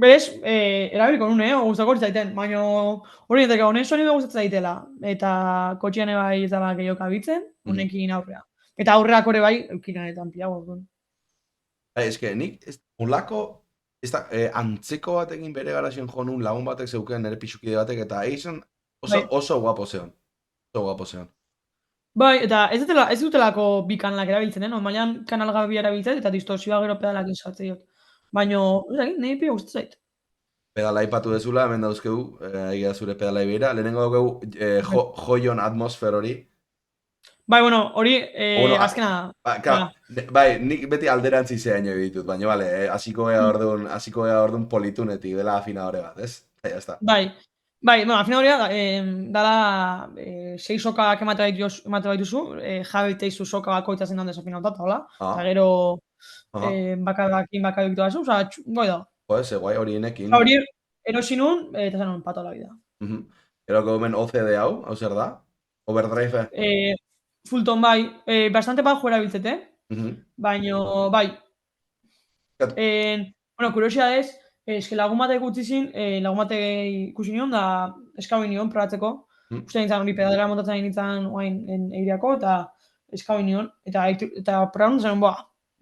berez, erabiliko nune, guztako hori zaiten, baina hori enteka, honen sonido gustatzen zaitela, eta kotxean bai ez daba gehiago kabitzen, honekin aurrea. Eta aurreak hori bai, eukinanetan pilago. Eske, nik, olako, antzeko batekin bere garazien jo nun lagun batek zeuken nire pixukide batek, eta egin oso guapo zeon. Bai, eta ez dutelako bi kanalak erabiltzen, normalian kanal gabi erabiltzen, eta distorsioa gero pedalak sartzen diot. Baina, nahi pio gustatzen zait. Pedala ipatu dezula, hemen dauzkegu, egia zure pedala ibera. Lehenengo daukegu Joion Atmosphere hori. Bai, bueno, hori azkena... Bai, nik beti alderantzi zehaino ditut, baina, bale, hasiko ega orduan politunetik dela afinadore bat, ez? Bai, bueno, afinadore dala 6 sokak emate baituzu, jabiteizu soka bakoitza zen handez afinautat, hola? Eta gero bakadak ditu bazu, goi da. Ze guai hori enekin. Hori erosinun, eta zenun pato la vida. Eroko hemen OCD hau zer da? Overdrive? Fulton bai, bastante bajo erabiltzete, baina bai. Bueno, kuriosidadez, eske lagun batek utzi zin, lagun batek ikusi nion, da eskau nion probatzeko. Uste nintzen hori pedalera montatzen nintzen oain eiriako, eta eskau nion, eta probatzen zen,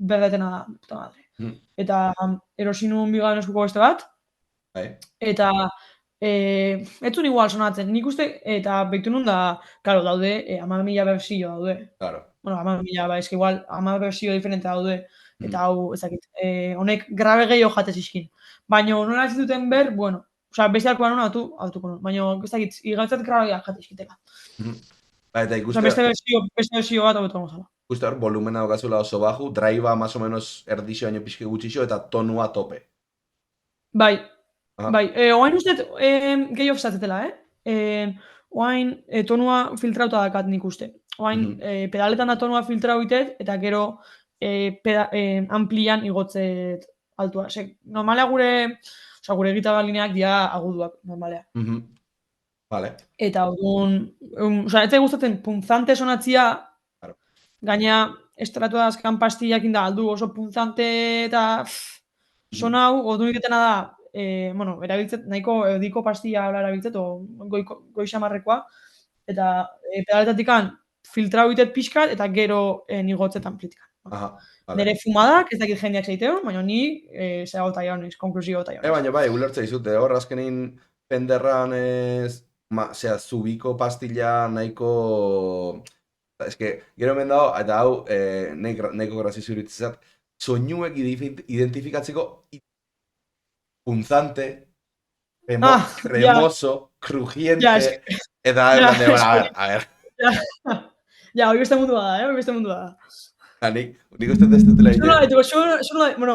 berdetena da, puta madre. Eta erosinun bigarren eskuko beste bat, eta ez zuen igual sonatzen, nik uste, eta behitu nun da, karo, daude, 10.000 bersio daude. Claro. Bueno, 10.000, eski igual, 10 bersio diferente daude, eta hau, ezakit, honek grabe gehiago jatez iskin. Baina, nola ez duten ber, bueno, beste alkoa nuna, hautuko nun, baina, ezakit, igautzat grabe gehiago jatez iskitela. Ba, eta Osa, beste versio bat hobeto gozala. ikuste hor, volumena daukazula oso baju, draiba más o menos erdixo baino pixke gutxixo, eta tonua tope. Bai, Aha. bai. Oain uste gehiago zatetela, Oain tonua filtrauta dakat nik uste. Oain pedaletan da tonua filtrau itet, eta gero amplian igotzet altua. Normalea gure gitarra lineak dira aguduak, normalea. Vale. Eta orduan, ez da gustatzen punzante sonatzia, Claro. gaina estratua azkan pastillakin da aldu oso punzante eta sona hau, orduan egitena da, erabiltzet, nahiko ediko pastilla erabiltzet, goixamarrekoa, eta pedaletatik filtrau itet pixkat, eta gero nigotzet amplitik. Aha, vale. Nere fumadak, ez dakit jendeak zaiteo, baina ni zehagota jauniz, konklusio gota jauniz. Baina bai, ulertza izute, hor azkenin Fenderran zubiko pastilla nahiko... Ez que, gero hemen dago, eta hau nahiko grazioso iruditzat, soinuek identifikatzeko punzante, cremoso, crujiente, eta a ver. Ja, hori beste mundua da, hori beste mundua da. Nik uste ez dutela egiten.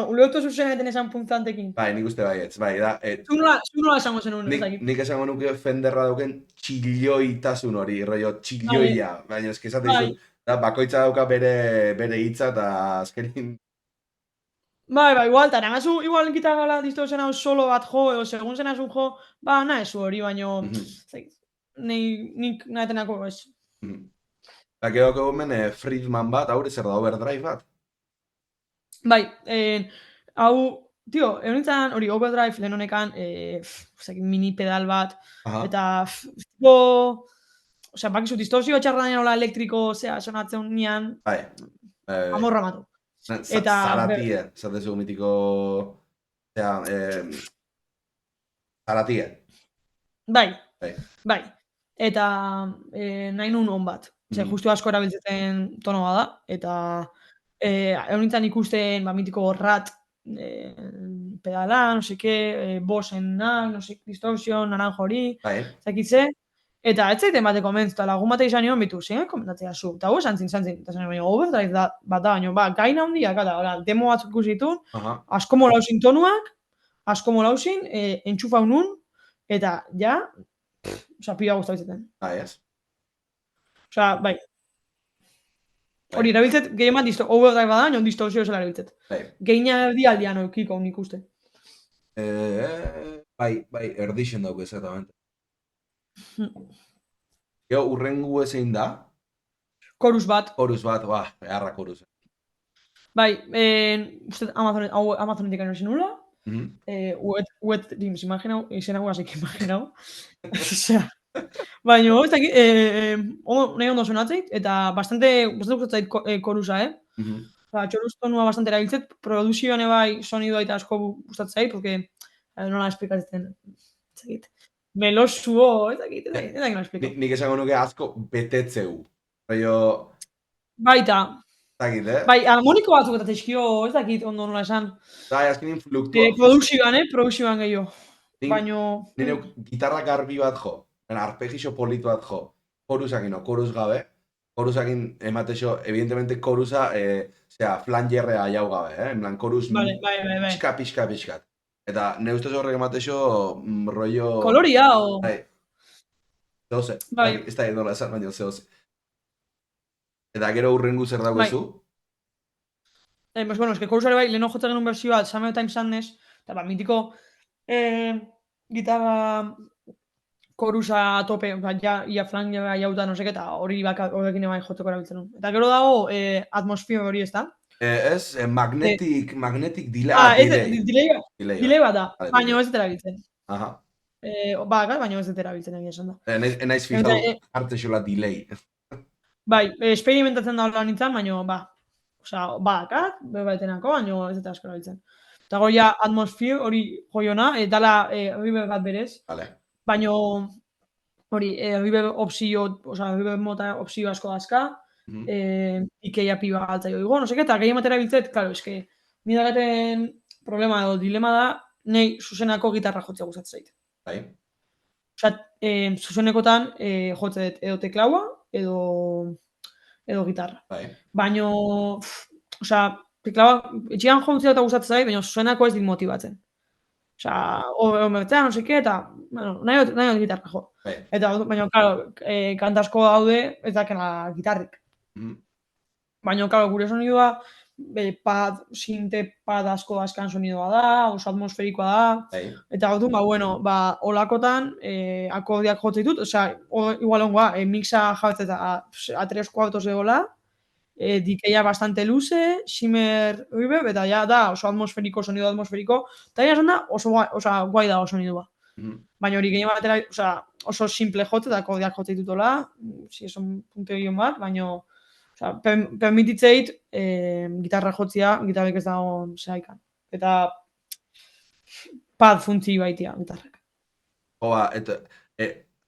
Uleotu zuzen eten esan punzantekin. Bai, nik uste bai, bai, da. Zu nola esango zenun, ezakit. Nik esango nuke Fenderra dauken txilloitasun hori, rollo txilloia. Baina eski esate dizut, bakoitza dauka bere hitza eta azkenin... Bai, igual, eta nagazu, igual gitarra distortzen hau solo bat jo, edo segun zen azun jo, nahezu hori, baino... Nik nahetenako ez. Gero hemen Friedman bat, haure zer da, overdrive bat? Bai, hau, tio, egon hori overdrive lehen honekan, mini pedal bat, eta, bakizu, distortzio txarra nola elektriko, sonatzen nian, amorra matu. Zaratie, zatezu mitiko, zaratie. Bai, eta nahi nun hon bat. Justu asko erabiltzen tonoa da, eta egon ikusten mitiko rat pedala, no seke, bosenak, no seke, distorsion, naranjo hori, zakitze, eta ez zaiten bateko mentz, eta lagun bate izan nion bitu, zein komentatzea zu, eta gu zantzin, eta zen baina overdrive bat da, baina gaina handiak, eta demo batzuk ikusitu, asko molausin tonuak, asko molausin, entxufa unun, eta ja, pila guztu bizaten. Ez. Osa, bai. Hori, erabiltzet, gehien bat overdrive bada, nion distortzio esela erabiltzet. Geina erdi aldean okiko nik uste. Bai, erdixen dauk exactamente. Gero, urrengu ezein da? Korus bat. Beharra korus. Bai, uste Amazonetik gano esin nula. Uet, dimos, imaginau, izena guazik imaginau. Osea, baina, ez dakit, nahi ondo sonatzeit, eta bastante gustatzait korusa, Txoruz tonua bastante erabiltzet, produzioan ebai sonidoa eta asko gustatzait, porque nola esplikatzen, ez dakit, melosuo, ez dakit nola esplikatu. Nik esango nuke asko betetzeu. Baita. Ez dakit, Bai, harmoniko batzuk eta tezkio, ez dakit ondo nola esan. Bai, azkenin fluktua. Produzioan gehiago. Nire gitarra garbi bat jo, arpegixo politu bat jo, korusakin o korus gabe, korusakin ematexo, evidentemente korusa, flangerrea jau gabe, en plan, korus pixka. Eta nire ustez horrek ematexo, rollo... Koloria, o... Zehose, ez da nola esan, baina zehose. Eta gero urrengu zer daugezu? Bueno, eske korusare bai, leheno jotzen genuen bersioa, Summer Time Sadness, eta mitiko gitarra korusa tope, ia flangera jauta, no seke, eta hori horrekin ebai jotzeko erabiltzen nuen. Eta gero dago atmosfero hori, ez da? Ez, magnetic delay. Delay bat da, baina ez dut erabiltzen. Aha. Baina ez dut erabiltzen egia esan da. Naiz fijau, arte xola delay. Bai, experimentatzen da hola nintzen, baina badakat, baitenako, baina ez dut asko erabiltzen. Eta gero ja atmosfero hori joiona, dala reverb bat berez. Baina hori, reverb opzio, reverb mota opzio asko dazka, ikeia piba galtza jo digo, no seke, eta gehien matera biltzet, klaro, eske, nidagaten problema edo dilema da, nahi zuzenako gitarra jotzea gustatzen zait. Bai. Osa, zuzenekotan jotzet edo teklaua, edo gitarra. Bai. Baino, osea, teklaoa, etxean jontzea eta gustatzen zait, baina zuenako ez dit motibatzen. Osea, omertzea, no seke, eta, bueno, nahi dut gitarra jo. Bai. Eta, baina, claro, kanta asko daude, ez dakena gitarrik. Mhm. Baina, claro, gure sonidua, sinte pad asko askan sonidoa da, oso atmosferikoa da, Bai. eta gautu, bueno, olakotan, akordiak jotzen ditut, osea, igual ongoa, mixa jabetzen a 3/4 egola, dikeia bastante luze, shimmer, eta ja da, oso atmosferiko, sonido atmosferiko, eta ja esan da, guai dago sonidua. Baina hori gehien batera, oso simple jote, eta akordiak jotzen ditutola, si eson puntegion bat, baina, permititzeit gitarra jotzia, gitarrik ez dago zehaikan. Eta pad funtzi baitia gitarrak. Oba, eta,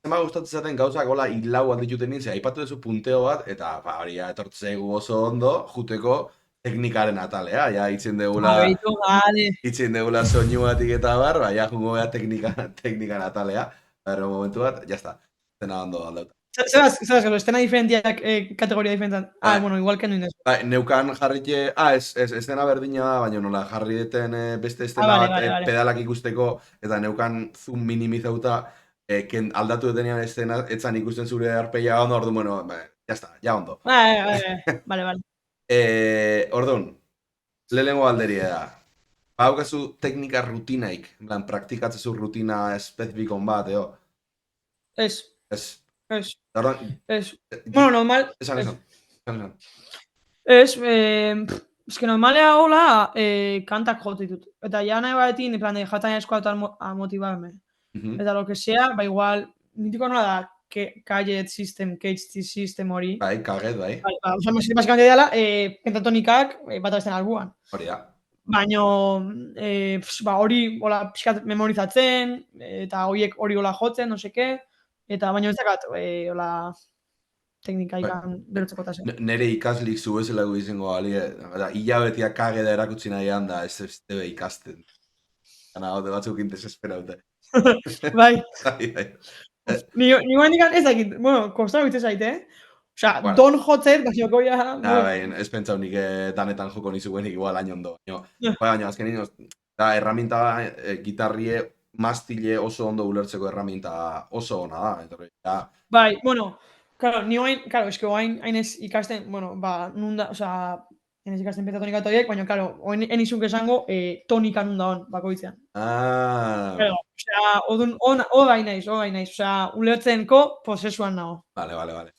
zema gustatzen zaten gauzak hola hilau aldituten nintzen, aipatu duzu punteo bat, eta hori ja etortzegu oso ondo, juteko teknikaren atalea, ja itzen degula soinuatik eta bar, ja jungo bea teknikan atalea, pero momentu bat, jazta, zena ondo aldauta. Zeraz, estena diferentiak, kategoria diferentan. Bueno, igual que noin ez. Neukan jarrite, estena berdina da, baina nola jarri deten beste estena bat pedalak ikusteko, eta neukan zoom minimizauta, aldatu detenean estena, etzan ikusten zure arpeia ondo, orduan, bueno, jazta, ja ondo. Vale. Orduan, lehenengo alderia da. Haukazu teknika rutinaik, praktikatzezu rutina espezifikon bat, eo? Ez. Ez. Bueno, normal. Esan. Ez, eske normalea hola, kantak jote ditut. Eta ja nahi batetin, en plan, jatan eskoa a motivarme. Eta lo que sea, ba igual, nitiko nola da, Caged System hori. Bai, Caged, bai. Osa, basikamente dela, pentatonikak bat abesten albuan. Hori da. Baina, hori, hola, pixkat memorizatzen, eta hori hola jotzen, no seke, eta baina ez dakat, hola, teknika ikan berotzeko eta zen. Nere ikaslik zu bezala gu izango gali, hilabetia Cageda erakutsi nahi handa, ez debe ikasten. Gana, hau batzuk intesesperaute. Bai. Ni guain dikan ez dakit, bueno, kostau bitze zaite, Osea, don jotzen, bazioko ya... Bai, ez pentsau nik danetan joko nizuenik igual hain ondo. Baina, azken nien, erraminta gitarrie mastile oso ondo ulertzeko erraminta oso ona da. Bai, bueno, claro, ni guain, eske guain hainez ikasten, bueno, nunda, osea, hainez ikasten pentatonika toiek, baina, claro, hain izunk esango tonika nunda hon, bakoitzean. Claro, osea, odun, ogai naiz, osea, ulertzenko prozesuan nago. Vale.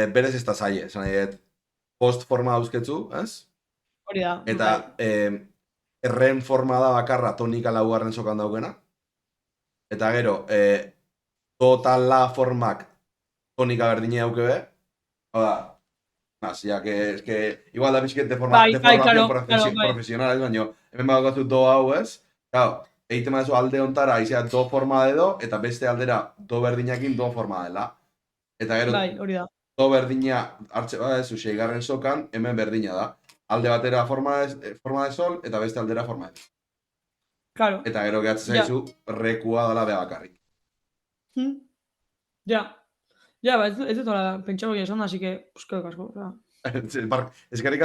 Berez ez da zaie, esan nahi, post forma dauzketzu, ez? Hori da. Eta erren forma da bakarra tonika laugarren sokan daukena. Eta gero, do eta la formak tonika berdine dauke be. Oda, ya que igual da bizkete formación profesional, baina hemen badaukazu do hau, ez? Claro, egiten badezu alde ontara, izea do forma de do, eta beste aldera do berdinakin do forma dela. Eta gero, do berdina hartze badezu seigarren sokan, hemen berdina da. Alde batera forma de sol, eta beste aldera forma de sol. Claro. Eta gero gehatzen zaizu, rekua dela beha bakarrik. Ja, ez dut hola pentsau gire esan, así que, eskerrik asko. Eskerrik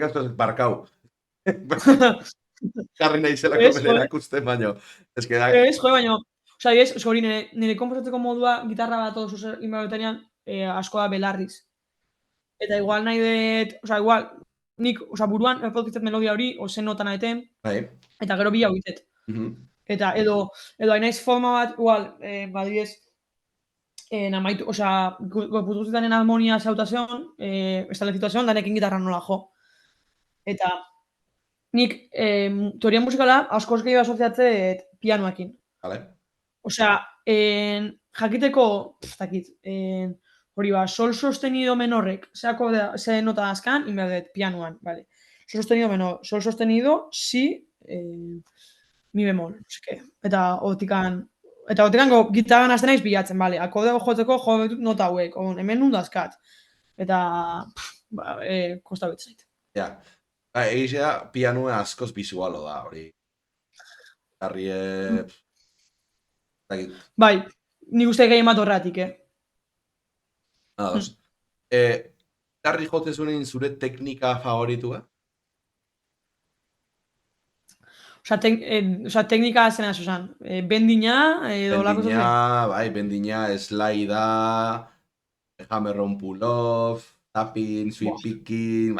asko barkau. Jarri nahi zelako bere ikusten, baino. Ez, baino, osea, hori nire komposatzeko modua gitarra bat oso inbarotenean asko da belarriz. Eta igual nahi dut, osea, igual, nik, osea, buruan reprodukizet melodia hori, zen notan aeten, eta gero bila huitet. Eta edo hainaiz forma bat, igual, badidez, namaitu, osea, goputuzetanen harmonia zautazion, estale situazion, danekin gitarra nola jo. Eta nik, teoria musikala, askoz gehiago asoziatzet pianoekin. Osea, jakiteko, hori sol sostenido menorrek, ze nota azkan, inberdet, pianoan, vale. Sol sostenido menor, sol sostenido, si, mi bemol, eta otikan gitarran azten naiz bilatzen, bale, akordeo jotzeko jo betut nota hauek, hemen nundu azkat. Eta, kosta betzait. Ja, egizea pianoa askoz bizualo da, hori. Bai, nik uste gehien bat horretik, Ados. Gitarri jotzezunen zure teknika favoritua? Teknika zena esan. Bendina, edo olako Bendina, zoze? bai, bendina, slida, hammer on pull off, tapping, sweep Buah, picking,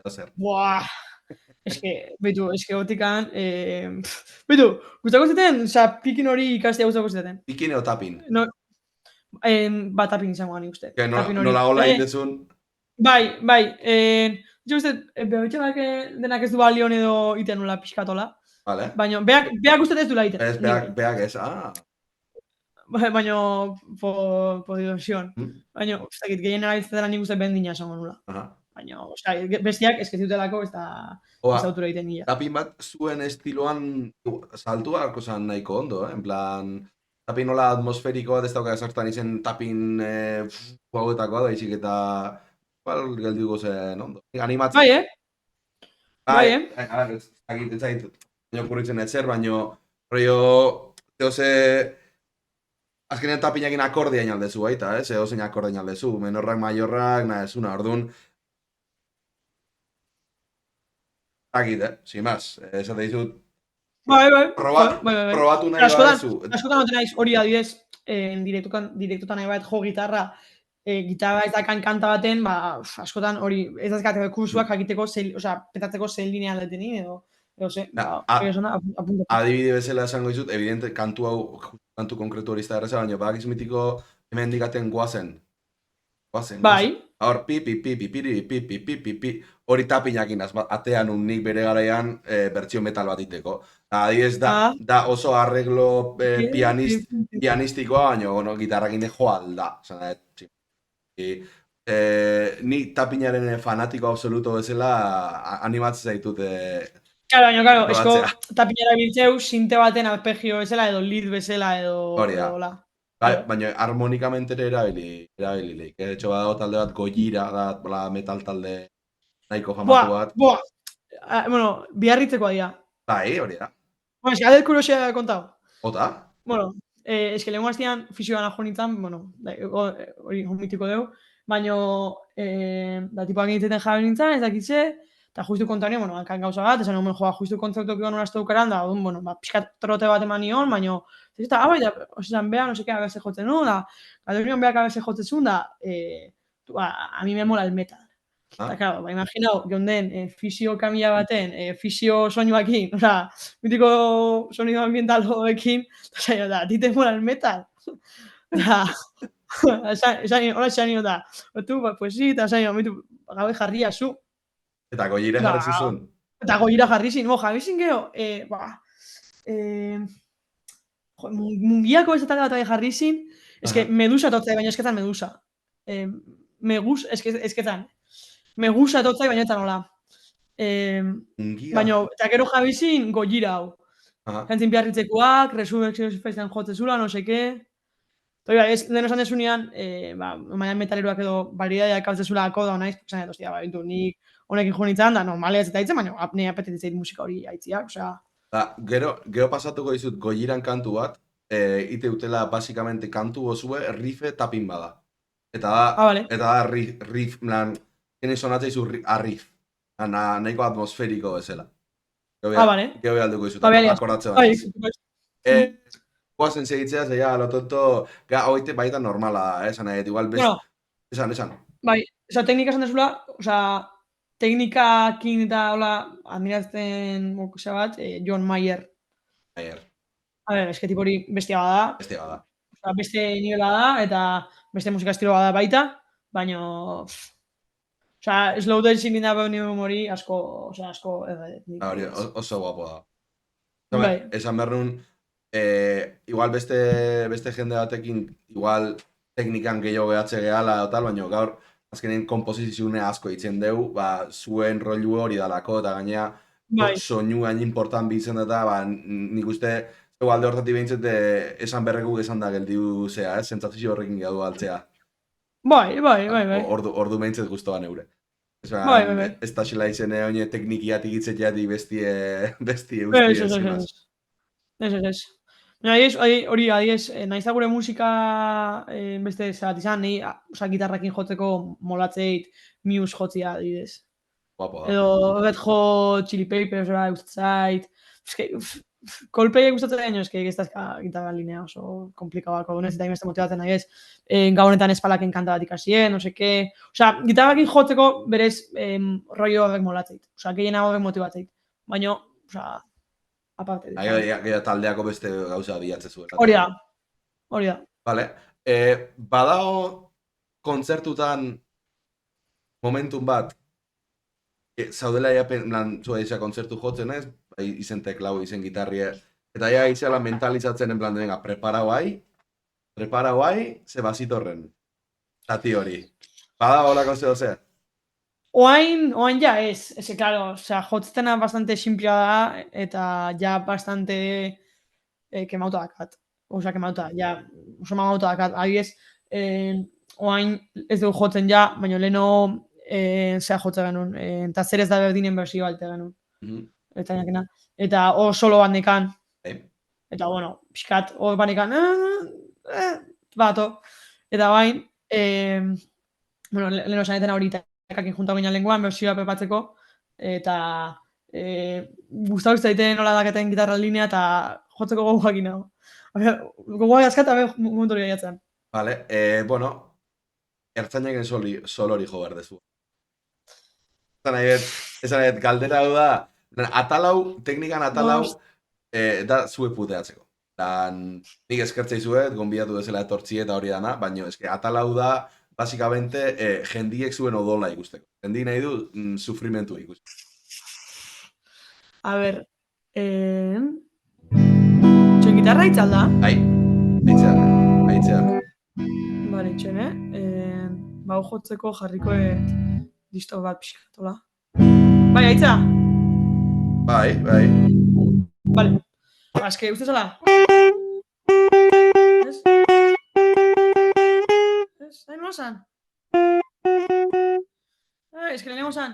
zer. buah. Eske gotikan, bitu, gustako zuten, pikin hori ikastea gustako zuten. Picking edo tapping? No, tapin izango nik uste. Que Tapin hori. nola hola indezun, Bai, jo uste, behotxenak denak ez du balion edo iten nola pixkatola. vale? Baina, beak uste ez du iten, Ez, nik bai. beak ez, Baina, po diversión. hm, Baina, ustakit, gehien erabiltzen dela nik uste bendina esango nula. aha. Baina, bestiak eskeziutelako ez Oa, autura egiten nila. tapin bat zuen estiloan saltua zan nahiko ondo, en plan, tapin nola atmosferiko bat ez dauka esartan izen tapin hauetakoa da, izik eta igual gelduko zen ondo. Animatzen. Bai, bai, Ez zait, baina okurritzen etzer, baina rollo, zehoze, azkenean tapinakin akordea inaldezu baita, zehozein akordea inaldezu, menorrak, maiorrak, nahi ezuna, orduan, sin más, esate dizut, bai. probatu nahi badezu. Askotan noten naiz hori adibidez, direktutan nahi bat jo gitarra, gitarra ez dakan kanta baten, askotan hori ez dazkateko kursuak jakiteko, petatzeko zein linean letenin, edo ze, hori esona, apuntu. Adibide bezala esango dizut, evidente, kantu konkretu hori izta erreza, baina badakiz mitiko hemen dikaten guazen. Bai. Hor, hori tapinakin atean nik bere garaian bertsio metal bat iteko. Adibidez, da oso arreglo pianistikoa, baina, bueno, gitarrakin joa alda. Ni tapinaren fanatiko absoluto bezala animatzen zaitut. Claro, esko tapinara biltzeu, sinte baten arpegio bezala, edo lead bezala, edo... Hori da. Baina harmonikamente ere erabili leik. De hecho, badago talde bat Gojira, da metal talde nahiko famatu bat. Bueno, biarritzekoa dira. Bai, hori da. Bueno, eske adet kurosia kontau. Ota? Bueno, eske lehen guaztian fisioan ajo nintzen, bueno, hori mitiko dugu, baina, da tipoak egiten jabe nintzen, ez dakitze, eta justu kontanean, bueno, hankan gauza bat, esan omen joa, justu kontzertuak egon horazte dukaran, da, bueno, pixkat trote bat eman nion, baina, eta, bai, osetan, beha, no seke, abese jotzen nu, da, gadurion beak abese jotzen zuen, da, a mi me mola el metal. Eta, claro, imaginau, geunden, fisio kamila baten, fisio soinuakin, oza, mitiko sonido ambiental hoekin, da, dite mola el metal. Da, hola esan nio da, tu, pues sí, eta esan nio, mitu, gabe jarria zu. Eta Gojira jarri zizun? Eta Gojira jarri zin, jarri zin geho, mungiako ez eta bat jarri zin, eske Medusa totzai, baina esketan Medusa. Esketan. Megusa totzai, baina eta nola. Baina, eta gero jarri zin Gojira hau. Jantzin biarritzekoak, Resurrection Festean jotze zula, no seke. Eta deno esan desunean, maian metaleroak edo varidadeak kaltze zula ako da honaiz, esan edo, bintu, nik honekin jo nintzen, da normalea ez eta hitzen, baina nahi apetitzeit musika hori haitziak, osea. Gero pasatuko dizut Gojiran kantu bat, ite utela basikamente kantu gozue, riffe tapin bada. Eta da riff, kene sonatzea izu riff, nahiko atmosferiko bezala. Gero behalduko dizut, akordatze bat. Guazen segitzea, zeia, lo tonto, hoite baita normala da, esan nahi, igual esan. Bai, teknika esan desula, teknikakin eta hola, admirazten mokosea bat, John Mayer. Eske tipo hori bestia bada. Beste nivela da, eta beste musika estilo bada baita, baina, slow dancing inda behar nire hori, asko, Hori, oso guapo da. Esan behar nun, igual beste jende batekin, igual teknikan gehiago gehatze gehala, baina gaur, azkenen komposizioune asko itzen dugu, zuen rollu hori dalako, eta gainea, soinu gain important bitzen eta, nik uste, zeu alde hortatik behintzete, esan berrekuk esan da geldiu zea, sentsazio horrekin gaudu altzea. Bai. Ordu behintzet guztoan eure. Bai. Ez da xela izene, oine teknikiatik itzeteatik bestie ustie. Ez. Hori, adiez, nahiz da gure musika beste zelat izan, nahi, gitarrakin jotzeko molatzeit Muse jotzia, adibidez. Guapo da. Edo, Red Hot, Chili Peppers, gustatzait. Coldplay gustatzen gaino, ez da gitarra linea oso komplikabako, ez eta inbeste motibatzen nahi ez. Gau honetan espalaken kanta bat ikasien, no seke. Gitarrakin jotzeko berez rollo horrek molatzeit. Gehiena horrek motibatzeit. Baina, aparte. Gero taldeako beste gauza bilatze zuen. Hori da. Vale. Badago kontzertutan momentun bat zaudela zua izan kontzertu jotzen ez, izen teklau, izen gitarrie, eta ja izela mentalizatzen en plan, venga, prepara guai, ze basitorren. Zati hori. Badago holako zeo ze? Oain ja ez, claro, jotztena bastante simplea da, eta ja bastante kemauta dakat. Kemauta, ja, oso mamauta dakat. Adibidez, oain ez dugu jotzen ja, baina leheno jotzen genuen, eta zer ez da berdinen bersio balte genuen. Eta jakena. Eta solo bat nekan. Eta, bueno, pixkat, hor bat nekan, bato. Eta bain, leheno saneten horita, kakin junta ginen lenguan, bersioa pepatzeko, eta gustatu zaiten nola daketen gitarra linea, eta jotzeko gogoak ina. Gogoak azkat, momentu hori gaiatzen. Vale, bueno, ertzainak solo hori jo behar dezu. Esan nahi, galdera hau da, teknikan atalau, da zue puteatzeko. Nik eskertzei zuet, gonbidatu dezela etortzi eta hori dana, baina atalau da, basikamente, jendiek zuen odola ikusteko. Jendi nahi du, sufrimentu ikusteko. A ber, txuen gitarra itzalda? Aitzea. Bale, itxuen, bau jotzeko jarriko listo bat pixkatola. Bai, aitza? Bai. Bale, eske, uste zela? Ez? Nahi nola zan? Eske lehenengo zan.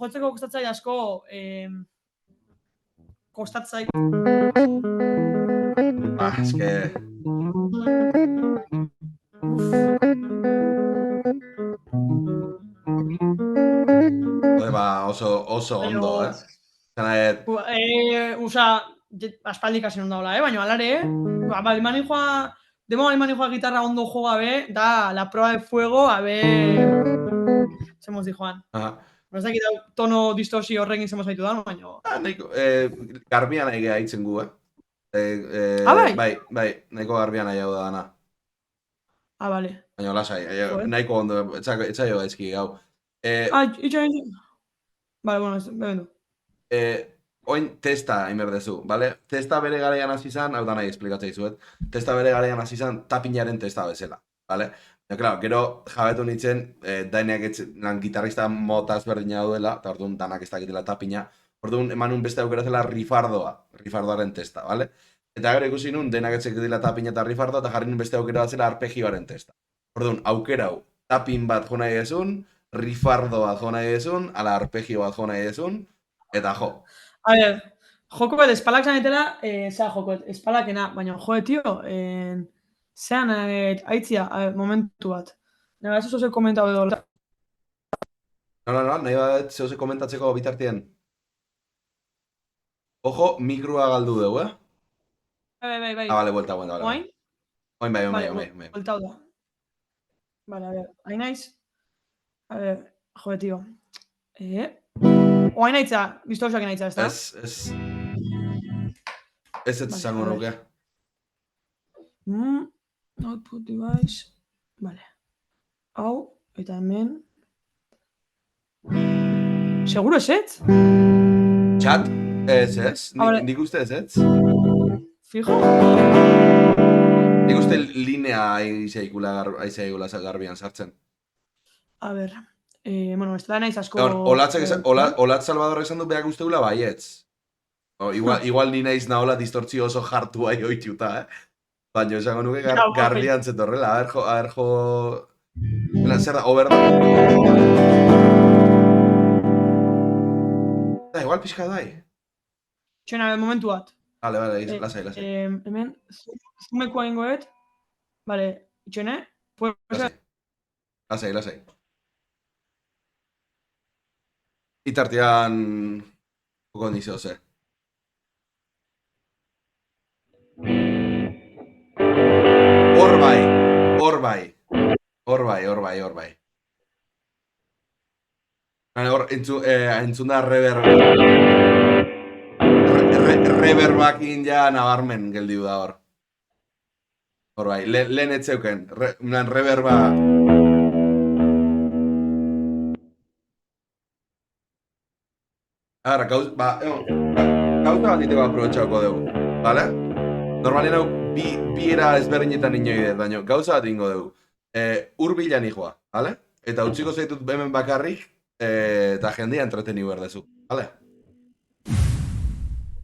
Jotzeko kostatzai asko, kostatzai. Eske... Oso ondo, aspaldik hasi non daula, baina alare, demo alemani joa gitarra ondo jo gabe, da la prueba de fuego, zemos di joan. Ez dakit tono distorsi horrekin zemos baitu da, baina... Garbian egea haitzen gu, bai? Bai, nahiko garbian nahi hau da dana. Bale. Baina lasai, nahiko ondo, etzaio gaizki gau. Itxoin... Bale, bueno, bebendu. Oin testa inberdezu, bale? Testa bere garaian hasi izan, hau da nahi esplikatzea izuet, testa bere garaian hasi izan tapinaren testa bezala, bale? Claro, gero jabetu nintzen, daineak gitarrista motaz berdina duela, eta orduan danak ez dakitela tapina, orduan eman un beste aukera zela rifardoaren testa, bale? Eta gero ikusi nun, denak ez dakitela tapina eta rifardoa, eta jarri nun beste aukera zela arpegioaren testa. Orduan, aukera hau, tapin bat jo nahi ezun, rifardo bat jo nahi ezun, ala arpegio bat jo nahi ezun, eta jo. A ver, joko bat espalak zanetela, espalakena, baina joe, tio, zean, aitzia, momentu bat. Naga, ez oso komentau edo. No, nahi bat zehose komentatzeko bitartien. Ojo, mikroa galdu dugu, Bai. Bale, buelta. Oain? Oain bai. Buelta da. Bale, a ver, hain naiz? A ver, joe, tio. Oain naitza, distorsioak naitza, ez da? Ez zango nuke. Output device. Vale. Hau, eta hemen. Seguro ezetz? Txat, ez. Vale. Nik uste ez. Fijo? Nik uste linea aizeigula garbian sartzen. A ber. Bueno, ez da naiz asko... Olatz Salvador esan du behak uste gula baietz. Igual ni naiz nahola distortzio oso jartu bai oituta, Baina esango nuke garbian zetorrela. A ver, jo... Zer da, ober da. Da, igual pixka dai. Txena, momentu bat. Vale, lasai. Hemen, zumeko egingoet. Vale, txene. Lasai. Itartian... Kondizio, ze. Hor bai. Entzun da reverbakin ja nabarmen geldiu da hor. Hor bai, lehen etzeuken. Reverba... Ara, gauza bat iteko aprobetxauko dugu, bale? Normalien hau bi era ezberdinetan inoide, baina gauza bat ingo dugu. Urbilan ijoa, bale? Eta utziko zaitut hemen bakarrik, eta jendia entreteni berdezu, bale?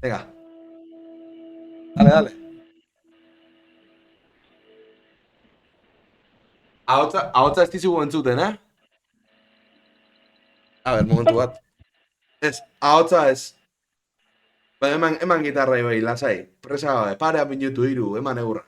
Venga. Dale. Ahotza ez dizugu entzuten, A ber, momentu bat. Ez, ahotza ez. Baina eman gitarra bai, lasai. Presa gabe, parea minutu iru, eman eurra.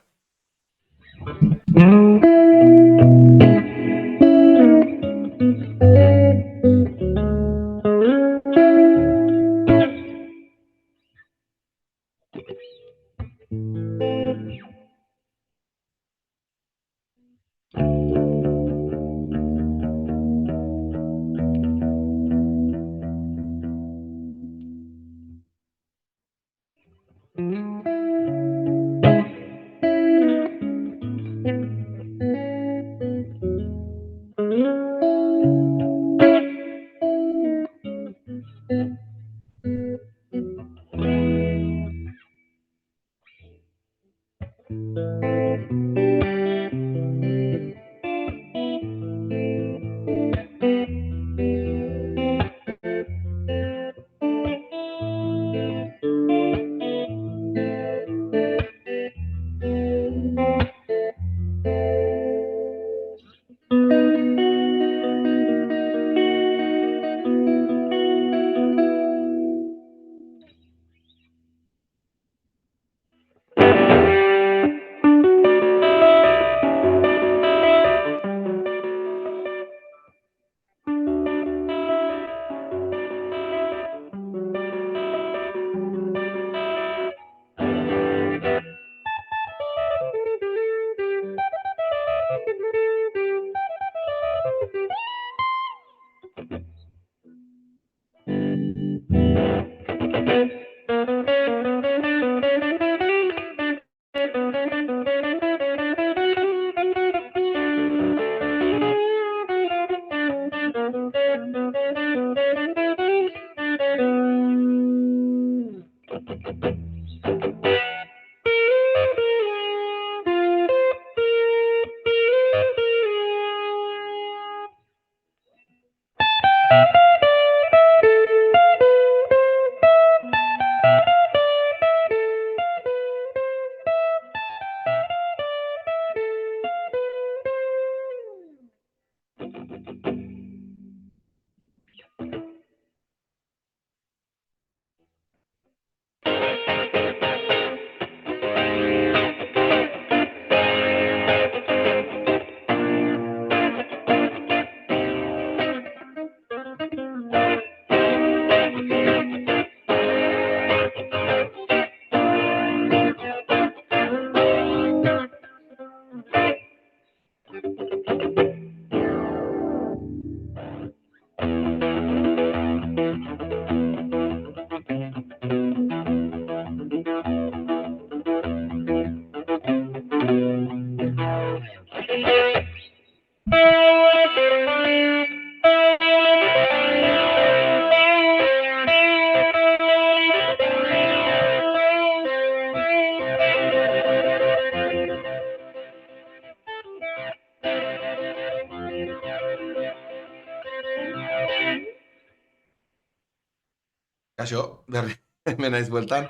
Kaixo, berri, hemen naiz bueltan.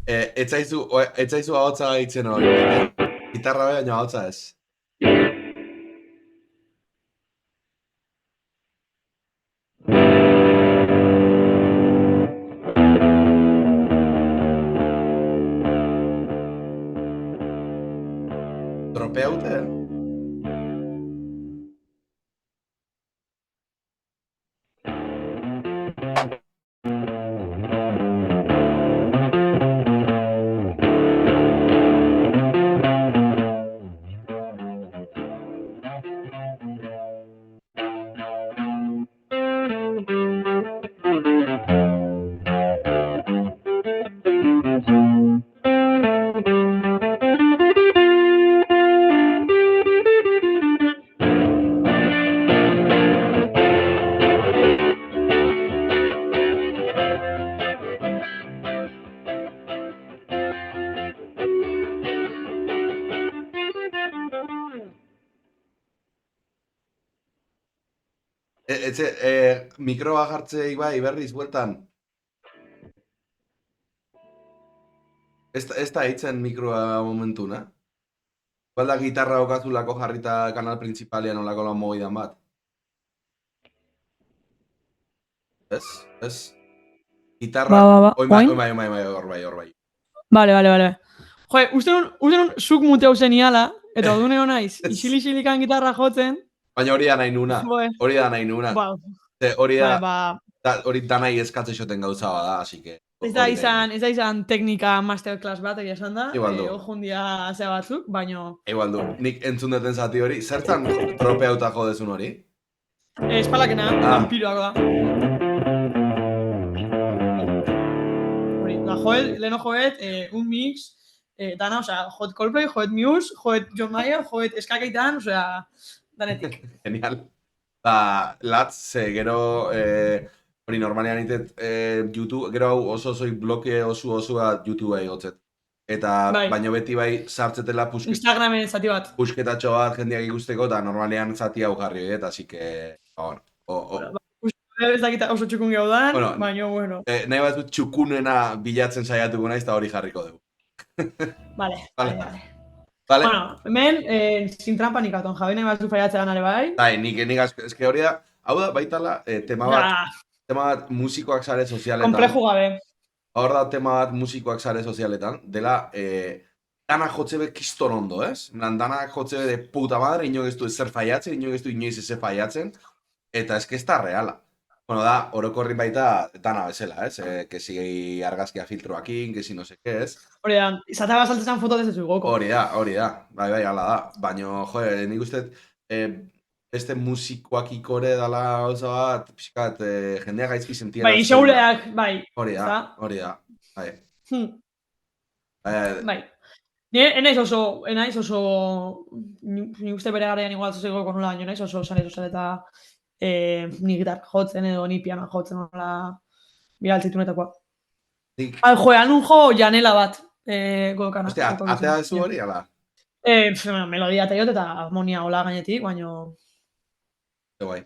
Etzaizu ahotsa gaitzen hori, gitarra bai, baina ahotsa ez. Tropea haute? Mikroa jartzei bai, berriz bueltan. Ez da hitzen mikroa momentu, na? Balda gitarra okazulako jarrita kanal principalean olako lan mogidan bat. Ez? Gitarra... Ba, Oin oin? bai, hor bai. Vale. Jo, uste nun zuk muteu zeniala, eta odune naiz, Ez. isili-isilikan gitarra jotzen. Baina hori da nahi nuna. Joe. Ba, hori da nahi eskatze xoten gauza bada, así que... Ez da izan teknika masterclass bat, egia esan da. Igual du. Ojundia zea batzuk, baino... Igual du, nik entzun duten zati hori. Zertan tropeuta jodezun hori? Espalakena, vampiroako da. Hori, da leheno joet, un mix, dana, osea, joet Coldplay, joet Muse, joet John Mayer, joet eskakeitan, osea, danetik. Genial. Ba, latz, gero... Hori, normalean itet YouTube, gero hau oso bloke osua YouTubea igotzet. Eta baino beti bai sartzetela Instagramen zati bat. Pusketatxo bat jendeak ikusteko, eta normalean zati hau jarri horiet, así que... Ez dakita oso txukun gaudan, baina bueno. Nahi bat txukunena bilatzen saiatuko naiz, eta hori jarriko dugu. Vale. Bueno, hemen, sin trampa nik aton, jabe nahi bat zu faiatzea ganare bai. Bai, nik eske hori da, hau da, baitala, tema bat musikoak sare sozialetan. Kompleju gabe. Hor da tema bat musikoak sare sozialetan, dela, dana jotzebe kiston ondo, ez? Dana jotzebe de puta madre, inoak ez du ezer faiatzen, inoak ez du inoiz ezer faiatzen, eta eske ez da reala. Bueno, da, orokorri baita dana bezala, ez? Que si argazkia filtroakin, que si no sé qué, ez? Hori da, izataba saltezan foto dezezu goko. Hori da, bai, ala da. Baina, joe, nik uste, beste musikoak ikore dala oso bat, pixkat, jendea gaizki sentiera. Bai, iseuleak, bai. Hori da, bai. Bai. Enaiz oso, nik uste bere garaian igual zuzeko konula, baina enaiz oso sare eta ni gitar jotzen edo ni piano jotzen nola biraltzitunetakoa. Joe, anun jo janela bat godokana. Ostia, atea dezu hori, ala? Melodia eta jot eta harmonia hola gainetik, baina... Guai.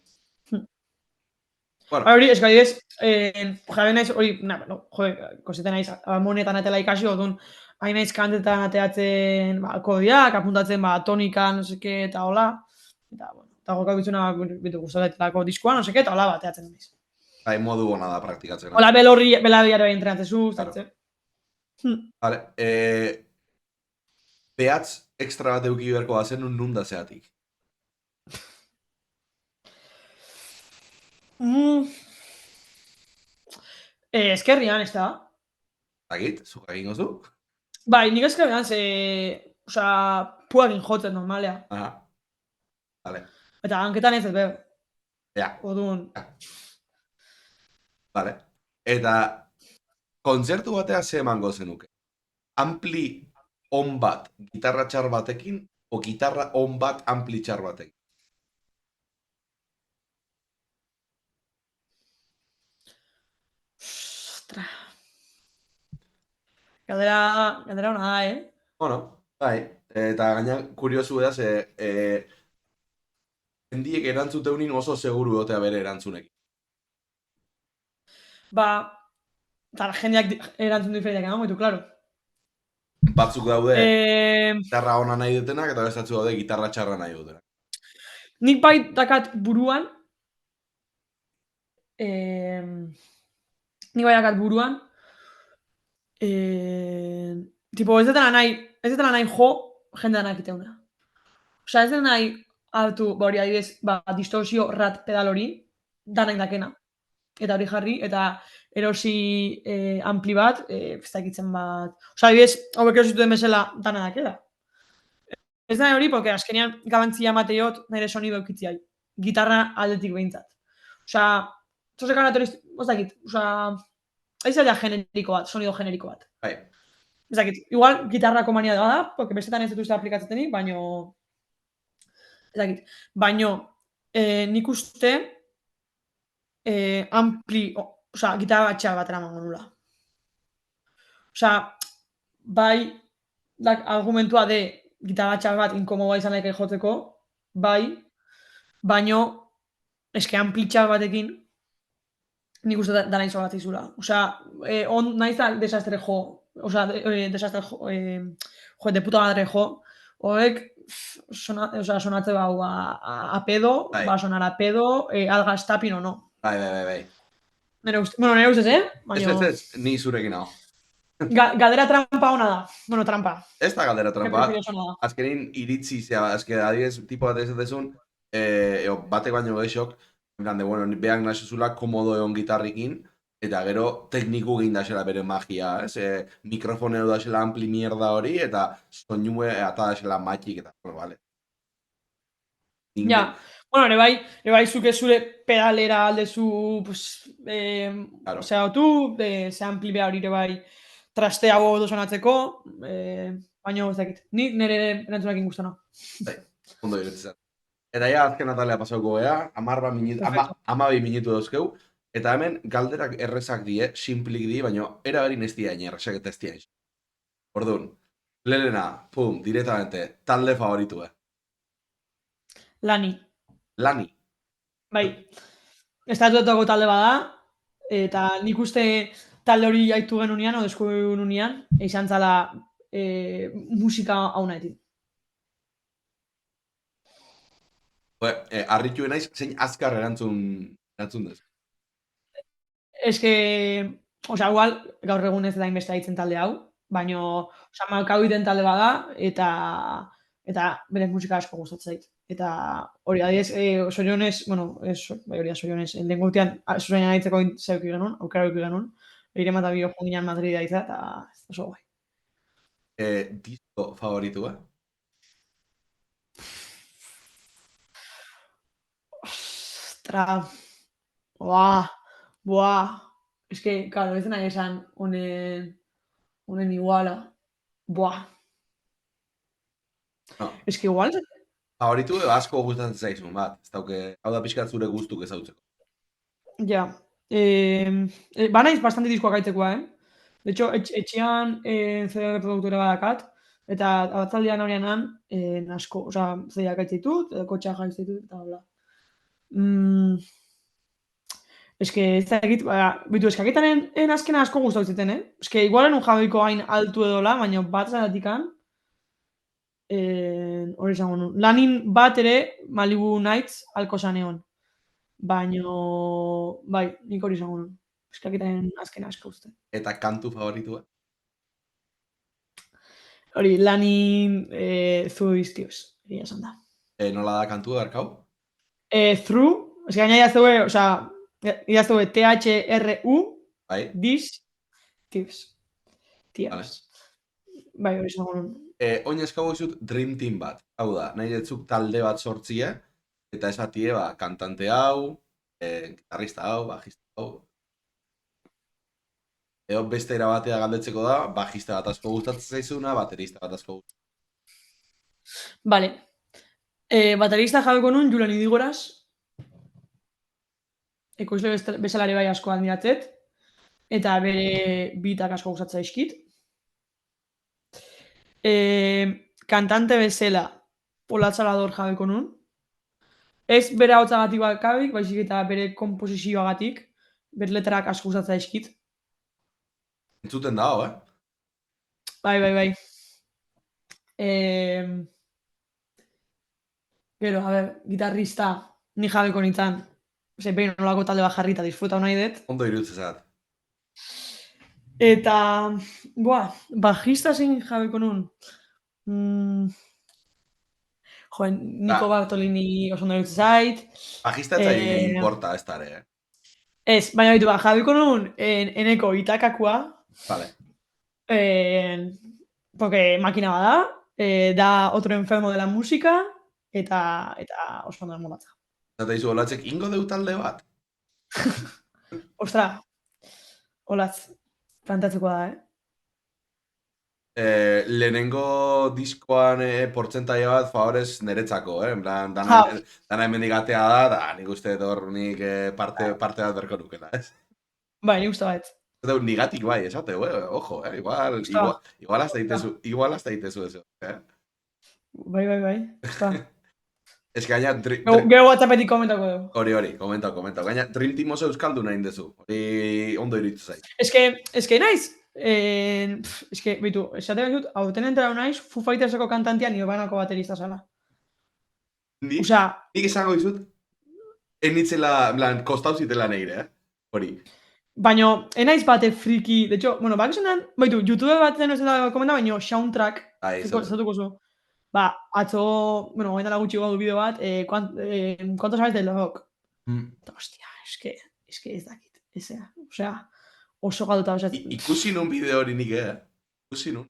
Hori, eskaidez, jabe naiz, hori, koseten naiz, harmonietan atela ikasi, odun, hain naiz kantetan ateatzen kodiak, apuntatzen tonikan, no seke, eta hola. Eta, bueno, eta gokak bitzuna, bitu guztatetelako diskoa, no seke, eta hola bateatzen naiz. Bai, modu gona da praktikatzen. Hola, belabiara behin entrenatzezu, zartzen. Vale, behatz ekstra bat euki berko bazen nun da zeatik. Eskerrian, ez da? Zagit, zuka egin gozu? Bai, nik eskerrian, osea, puagin jotzen normalea. Aha, vale. Eta hanketan ez bebe. Ja. Odun. Vale. Eta kontzertu batea ze emango zenuke? Ampli on bat gitarra txar batekin, o gitarra on bat ampli txar batekin? Ostra. Galdera hona da, Bueno, bai. Eta gaina kuriosu da, hendiek erantzuteunin oso seguru dotea bere erantzunekin. eta jendeak erantzun diferenteak emango ditu, claro. Batzuk daude Eh, gitarra ona nahi dutenak, eta beste batzuk daude gitarra txarra nahi dutenak. nik bai dakat buruan, eh, nik bai dakat buruan, tipo, ez dutela nahi jo, jende danak iteuna. Osea, ez dut nahi hartu, hori adibidez, distorsio rat pedal hori, danak dakena. Eta hori jarri, eta erosi ampli bat, ez dakitzen bat. Osea, adibidez, hauek erosituen duten bezala dana dakela. Ez da hori, porque azkenean gabantzia mateiot nire sonido eukitziai. Gitarra aldetik behintzat. Osea, zose karakteristik, ez dakit, osea, ez da generiko bat, sonido generiko bat. Bai. Ez dakit, igual gitarrako mania da, porque bestetan ez dut uste aplikatzetenik, baino, ez dakit, baino, nik uste, ampli, osea, gitarra batxea bat eramango nula. Osea, bai, argumentua de gitarra txar bat inkomoda izan daike jotzeko, bai, baino, eske ampli txar batekin, nik uste dana izo bat izula. Osea, on naiz da desastre jo, osea, desastre jo, de puta madre jo, horrek, sonatze bau a pedo, Bai. va a sonar a pedo, algas tapin o no. Bai. Nere ustez, baino... Ez, ni zurekin hau. Galdera trampa ona da. Bueno, trampa. Ez da galdera trampa. Preferido ona da. Azkenin iritzi zea, adibidez, tipo bat ez dezun, batek baino gehixok, bueno, behan nasuzula komodo egon gitarrikin, eta gero tekniku egin daxela bere magia, ez? Mikrofonero daxela ampli mierda hori, eta soinue eta daxela matxik, eta, bueno, vale. Ja, bueno, ere bai zuke zure pedalera aldezu, pues, Claro. osea, ze ampli behar ere bai trasteago dosonatzeko, baina ez dakit. Ni nire erantzunakin guztana. Bai, ondo iretzen. Eta ja, azken atalea pasauko gea, 12 minutu dauzkeu, eta hemen galderak errezak die, simplik di, baina era berin ez dira errezak eta ez dira. Orduan, lehena, pum, directamente, talde favoritu, Lani. Lani. Bai, estatuetako talde bada, eta nik uste talde hori jaitu genunean, o desku genunean, izan zala musika hauna etin. Arritu naiz, zein azkar erantzun duz. Eske, osea, igual, gaur egun ez da inbeste haitzen talde hau, baino, osea, malkau iten talde bada, eta bere musika asko gustatzen zait. Eta hori, adiez, Sorionez, bueno, bai hori da Sorionez, lehen gurtean, Sorionen aritzeko zeuki genuen, aukera euki genuen, eire mata bio junginan Madrid aitza, eta oso guai. Disko favoritu, Ostra, buah, eske, claro, ez nahi esan honen iguala, buah. No. Eske igual, Favoritu asko gustatzen zaizun, bat. Ez dauke, hau da pixkat zure gustuk ezautzeko. ja. Banaiz bastante diskoak aitzekoa, De hecho, etxean CD reproduktore badakat, eta abatzaldean horienan, asko, osea, CD-ak aitzitut, kotxeak aitzitut, eta hola. Eske, ez dakit, bitu, eskaketaren azkena asko gustau ziten, Eske, igualen un jabeiko hain altu edola, baina bat zaratikan, hori izango nun. Lanin bat ere, Malibu Nights, alko zaneon. Baina, bai, nik hori izango nun. Eskaketaren azkena asko uste. Eta kantu favoritua? Hori, Lanin Through These Tears, egia esan da. Nola da kantua, Arkau? Through, eske gaina idazteue, osea, idazteue THRU, Bai. These Tears. Vale. Bai, hori izango nun. Oin eskago izut Dream Team bat. Hau da, nahi detzuk talde bat sortzie, eta esatie, kantante hau, gitarrista hau, bajista hau. Eo beste erabatea galdetzeko da, bajista bat asko gustatzen zaizuna, baterista bat asko gustatzen. Vale. Baterista jabeko nun, Julen Idigoraz. Ekoizle bezalare bai asko admiratzet. Eta bere bitak asko gustatzen zaizkit. Kantante bezala, Olatz Salador jabeko nun. Ez bere hautzagatik bakabik, baizik eta bere komposizioagatik. Berletrak asko gustatzen zaizkit. Entzuten dago, Bai. Gero, a ber, gitarrista, ni jabeko nintzen, behin nolako talde bat jarri eta disfruta nahi dut. Ondo iruditzen zait. Eta, bajista zein jabeko nun. Niko Bartolini oso ondo iruditzen zait. Bajista ez zai importa, ez dara, Ez, baina bitu, jabeko nun eneko itakakua. Vale. Porque makina bada, da otro enfermo de la música, eta oso ondo molatza. Eta izu, olatzek ingo deu talde bat? Ostra, olatz, plantatzeko da, Lehenengo diskoan portzentaia bat favorez niretzako, en plan, dana hemendik atea da, nik uste dut nik parte bat berko nukela, ez? Bai, nik uste bat. Eta nigatik bai, esate, ojo, igual hasta itezu eso, Bai. Osta. Ez que gaina... Gero WhatsAppetik komentako dugu. Hori, komentau. Gaina Dream Team oso euskaldu nahi dezu. Hori ondo iruditu zait. Ez que naiz, bitu, esate behar dut, hauten entrau naiz, Foo Fighterseko kantantia Nirvanako baterista zala. Nik esango dizut, enitzela, en plan, kostau zitela neire, hori. Baina, enaiz bate friki, de hecho, bueno, bak esan den, baitu, YouTube batzen ez da komenta, baina soundtrack, zatuko zu. Atzo, bueno, gaitala gutxi gau du bideo bat, ¿cuánto sabes del rock? Eta, hostia, es que ez dakit, osea, oso galduta, osea. Ikusi nun bideo hori nik, ikusi nun.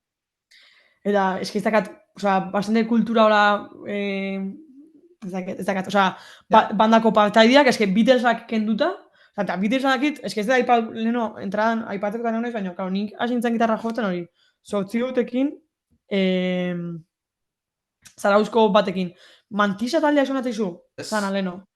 Eta, es que ez dakat, osea, bastante kultura hola, ez dakat, osea, bandako partaideak, es que Beatlesak kenduta, eta Beatlesak dakit, es que ez da aipat, leheno, entradan, aipatzeko da nionez, baina, klar, nik hasi nintzen gitarra jotzen hori, 8 urtekin, Zarauzko batekin. Mantisa taldea esonatzen zu, zan aleno.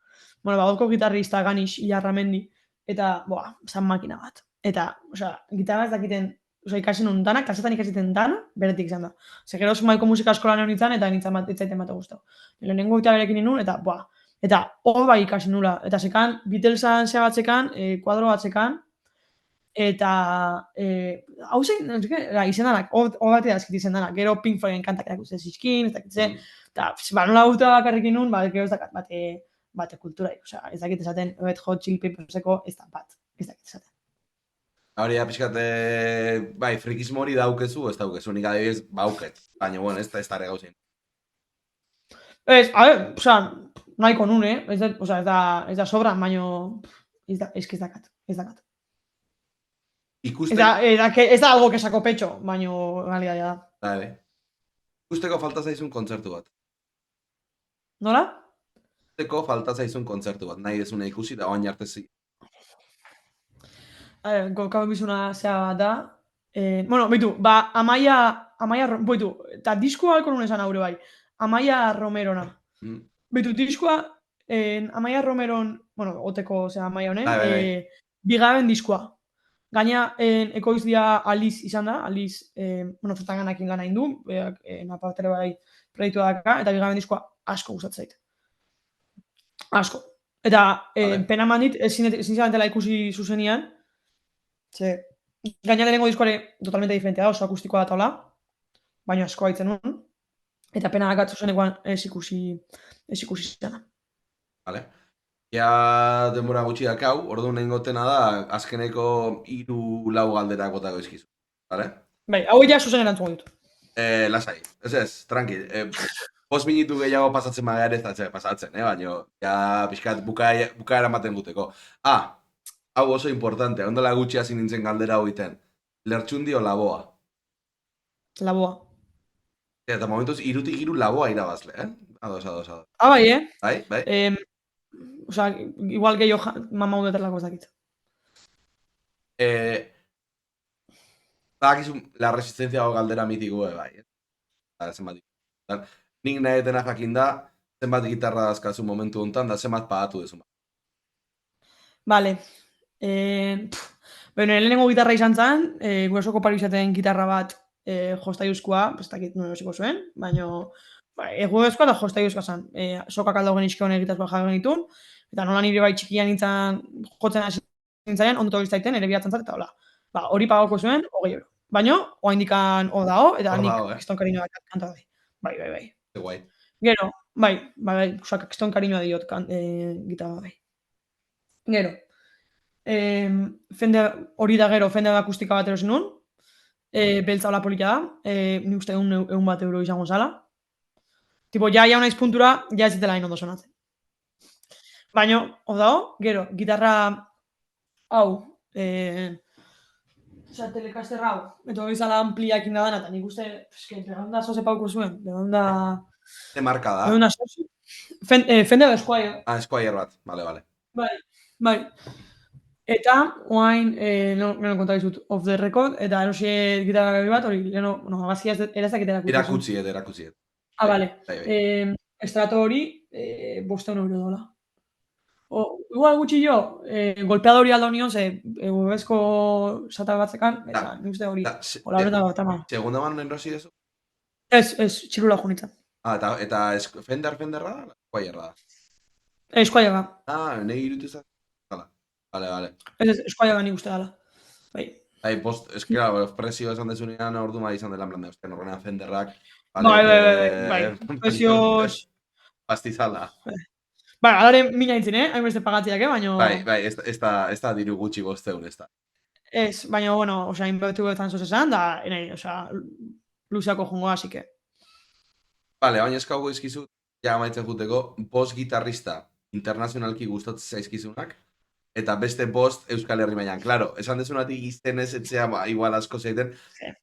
Bueno, badoko gitarrista Ganix Ilarramendi, eta, zan makina bat. Eta, osea, gitarra ez dakiten, osea, ikasi nun dana, klasetan ikasiten dana, beretik izan da. Ze gero Zumaiko musika eskola neon nintzen, eta nintzen bat itzaiten bat guztau. Lehenengo gitarekin ninun, eta hor bai ikasi nula. Eta zekan, Beatlesan segatzekan, kuadro batzekan, eta, hau zen, izen danak, hor bat edazkit izen danak, gero Pink Floyden kantak erakutzen zizkin, ez dakitzen, eta nola guztua bakarrekin nun, gero ez dakat bate kultura, osea, ez dakit esaten, Red Hot Chili Pepperseko ez da bat, ez dakit esaten. Hori, pixkat, bai, frikismo hori daukezu, ez daukezu, nik adibidez bauket, baina, bueno, ez da ere gauzin. Ez, osea, nahiko nun, ez da sobra, baina, ez dakat. Ez da algo que sako pecho, baina realidadea da. Dale. Ikusteko falta zaizun kontzertu bat. Nola? Ikusteko falta zaizun kontzertu bat, nahi dezuna ikusi da oain arte zi. Gaukau bizuna zea bat da. Bueno, bitu, Amaia, bitu, eta diskoa alko nun esan haure bai. Amaia Romerona. Bitu, diskoa, Amaia Romeron, bueno, oteko, zera, Amaia honen, bigarren diskoa. Gaina, ekoizdia Aliz izan da, Aliz, bueno, Zutanganakin lan hain du, napartere bai proiektu daka, eta bigarren diskoa asko gustatzen zait. Asko. Eta, pena mandit, ezin zabentela ikusi zuzenian, gaina lehenengo diskoare totalmente diferentea da, oso akustikoa da taula, baina asko haitzen nun, eta pena dakat zuzenekoan ez ikusi zena. Vale. Ja, denbora gutxi dakau, ordu nengotena da, azkeneko 3-4 galderak botako izkizu. Vale? Bai, hau ja zuzen erantzungo dut. Lasai, ez, tranquil. 5 minutu gehiago pasatzen magare ez pasatzen, baina, ja, pixkat bukaera ematen guteko. Hau oso importante, ondela gutxi hasi nintzen galdera hoiten. Lertxundi o Laboa? Laboa. Eta momentuz, 3-3 Laboa irabazle, Ados. Bai, Bai? Osea, igual gehiago mama udetelako ez dakit. Badakizu, la resistencia o galdera mitiko bai. Zenbat. Nik nahi etena jakin da, zenbat gitarra dazkazu momentu honetan, da zenbat pagatu dezu. Vale. Lehenengo gitarra izan zen, gurasoko pari izaten gitarra bat jostaiuzkoa, ez dakit nuen esiko zuen, baina egurezkoa da jostaiuzkoa zen. Sokak aldo genizke honen egitaz bat jarri genitun, eta nola nire bai txikian nintzen jotzen hasi nintzaren, ondo zaiten, ere biratzen zat, eta hola. Ba, hori pagoko zuen, 20 euro. Baina, oaindikan hor dago, eta Hor nik dago, kriston kariñoa kanta bai. Bai. Ze guai. Gero, bai, osa, kriston kariñoa diot gitarra bai. Gero, hori da gero, Fender akustika bat erosin nun, beltza hola polita da, nik uste egun bat euro izango zala. Tipo, ja naiz puntura, ja ez zitela hain ondo sonatzen. Baina, hor dago, gero, gitarra hau, osea, Telecaster hau, eta hori zala ampliak indadana, eta nik uste, eske, begonda zoze pauko zuen, begonda... Ze marka da? Begonda zoze. Fender Esquire. Ah, Esquire bat, vale. Bai. Eta, oain, leheno konta dizut, off the record, eta erosi gitarra bat, hori, leheno, bueno, agazkia erazak eta Erakutziet. Ah, bale. Bai. Estrato hori, 500 euro dola. Igual gutxi jo, golpeadori alda union, ze webezko sata batzekan, eta nik uste hori, hola horretan bat ama. Segunda man enrosi dezu? Ez, txirula junitzen. Ah, eta Fenderra da? Esquire da? Esquire da. Ah, nahi irutu zaz? Vale. Ez, Esquire nik uste dala. Bai. Bai, eskera, prezio esan dezunean ordu ma izan dela en plan de, ostia, norrenean Fenderrak. Bai. Prezioz... Pastizala. Bai, alare mina intzin, hainbeste pagatziak, baina... Bai, ez da diru gutxi bosteun, ez da. Ez, baina, bueno, osea, inbertu betan zoz esan, da, nahi, osea, luzeako jongo, así que... Vale, baina eskauko izkizut, ja amaitzen juteko, bost gitarrista internazionalki gustatzen zaizkizunak, eta beste bost Euskal Herri mailan. Claro, esan dezunatik iztenez etzea, igual asko zeiten,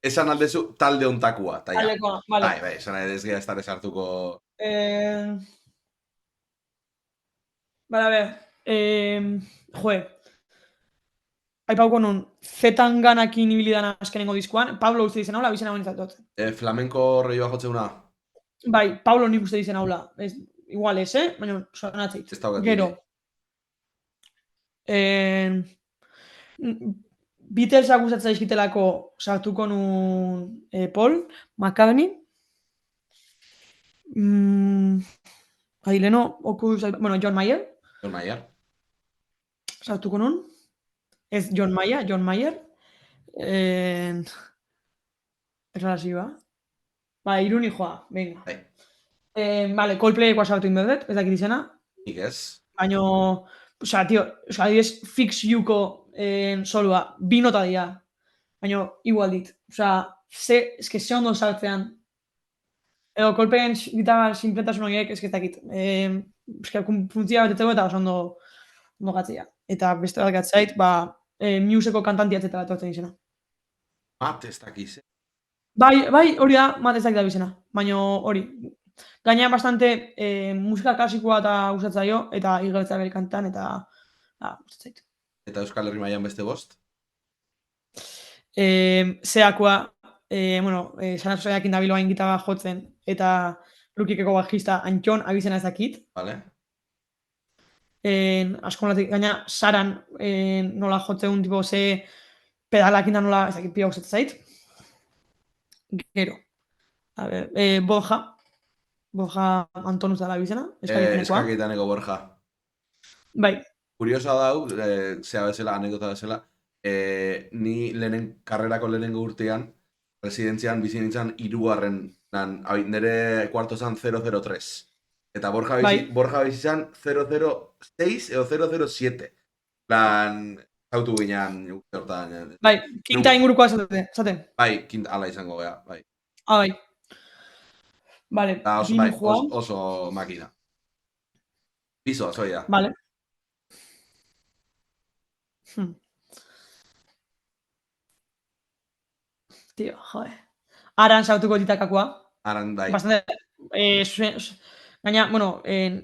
esan aldezu talde ontakua. Taldekoa, vale. Bai, esan ez gara estar esartuko... Vale, a ver, aipauko nun, Zetanganakin ibilidan azkenengo diskuan, Pablo uste dizen haula, bizen hau nintzatot. Flamenko rolloa jotzeuna? Bai, Pablo nik uste dizen haula. Igual ez, baina sonatzeit. Gero. Beatlesa gustatzen zaizkitelako sartuko nun Paul McCartney. Leno, bueno, John Mayer. Sartuko nun. Ez John Mayer. Erlazioa. Ba, iruni joa, venga. Vale, Coldplaykoa sartu inberdet, ez dakit izena. Nik ez. Baina, osea, tio, adibidez, Fix Youko solua, 2 nota dira. Baina, igual dit. Osea, eske ze ondo sartzean. Edo, Coldplayen gitarra sinpletasun horiek, eske ez dakit. Eske, funtzia betetzeko eta oso ondo gatzea. Eta beste bat gatzait, Museko kantantia etzeta bat etortzen izena. Mat ez dakiz. Bai, hori da, mat ez dakit da bizena. Baina hori. Gaina bastante musika klasikoa eta gustatzaio, eta igeltza bere kantan, eta gustatzait. Eta Euskal Herri mailan beste bost? Zeakoa, Sanatu Zaiakin dabiloain gitarra jotzen, eta Lukikeko bajista Antxon abizena ez dakit. Vale. Asko nolatik, gaina Saran nola jotzen tipo ze pedalakin da nola ez dakit pia gustatzait. Gero. A ver, Borja Antonuz dala bizena, Eskakitaneko Borja. Bai. Kuriosa dau, zea bezala, anekdota bezala, ni karrerako lehenengo urtean, residentzian bizi nintzen 3. Nire kuarto zan 003. Eta Borja bizi zan 006 edo 007. Plan, zautu ginean urte hortan. Bai, kinta ingurukoa esaten. Bai, ala izango gea, bai. Bai. Vale, oso makina. Bizoa, zoia. Vale. Tío, joder. Aran sautuko ditakakoa. Aran, bai. Bastante, gaina,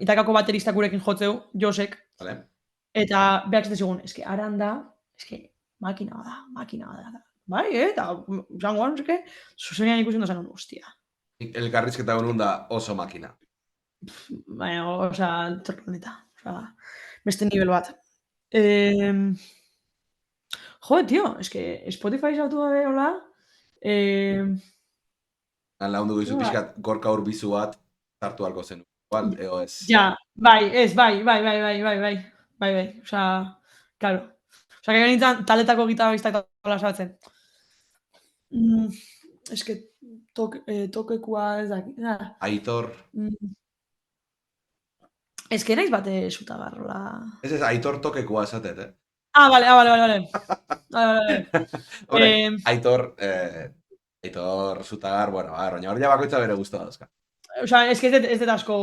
itakako baterista gurekin jotzeu, Josek. Vale. Eta behar zete zigun, Aran da, makina da. Bai, eta, zango gara, zuzenean ikusten da zanon, hostia. Elkarrizketa honun da oso makina. Baina, torroneta. Beste nivel bat. Jode, tio, Spotify zautu gabe, hola. Laundu gizu pixkat gorka urbizu bat hartu halko zen. Igual, ez. Ja, bai. Osea, claro. Osa, gero nintzen taletako gitarristak eta hola saltzen. Eske, tokekua ez dakit. Aitor... Eske naiz bate sutagarrola. Ez, Aitor tokekoa esatet, Vale. Hombre, Aitor zutagar, bueno, baina hori ja bakoitza bere guztua dauzka. Osa, eske ez dut asko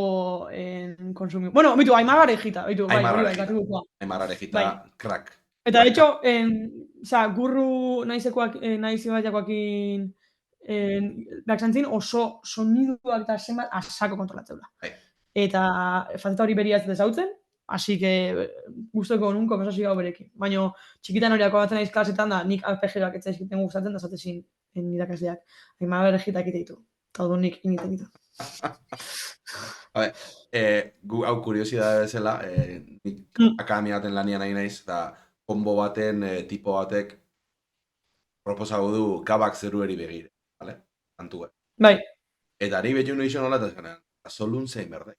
konsumio. Bueno, bitu, Aimar Arejita. Bitu, bai, hori bai, katuko. Aimar Arejita, crack. Eta, de hecho, gurru naizekoak, naizibatiakoakin behar zantzin oso soniduak eta zenbat asako kontrolatzeula. Eta faceta hori beria ez ezautzen, así que gustoko nun konversazio hau berekin. Baina txikitan hori akobatzen naiz klasetan da, nik arpegiak ez zaizkiten gustatzen da zatezin irakasleak. Aimar Arejita egite ditu. Eta hau nik initen ditu. Gu hau kuriosidade bezala, nik akademiaten lanian nahi naiz, eta kombo baten, tipo batek proposago du gabak zerueri begire, vale? Kantua. Bai. Eta ni betu nahi nola eta zenean, solun zein berdei.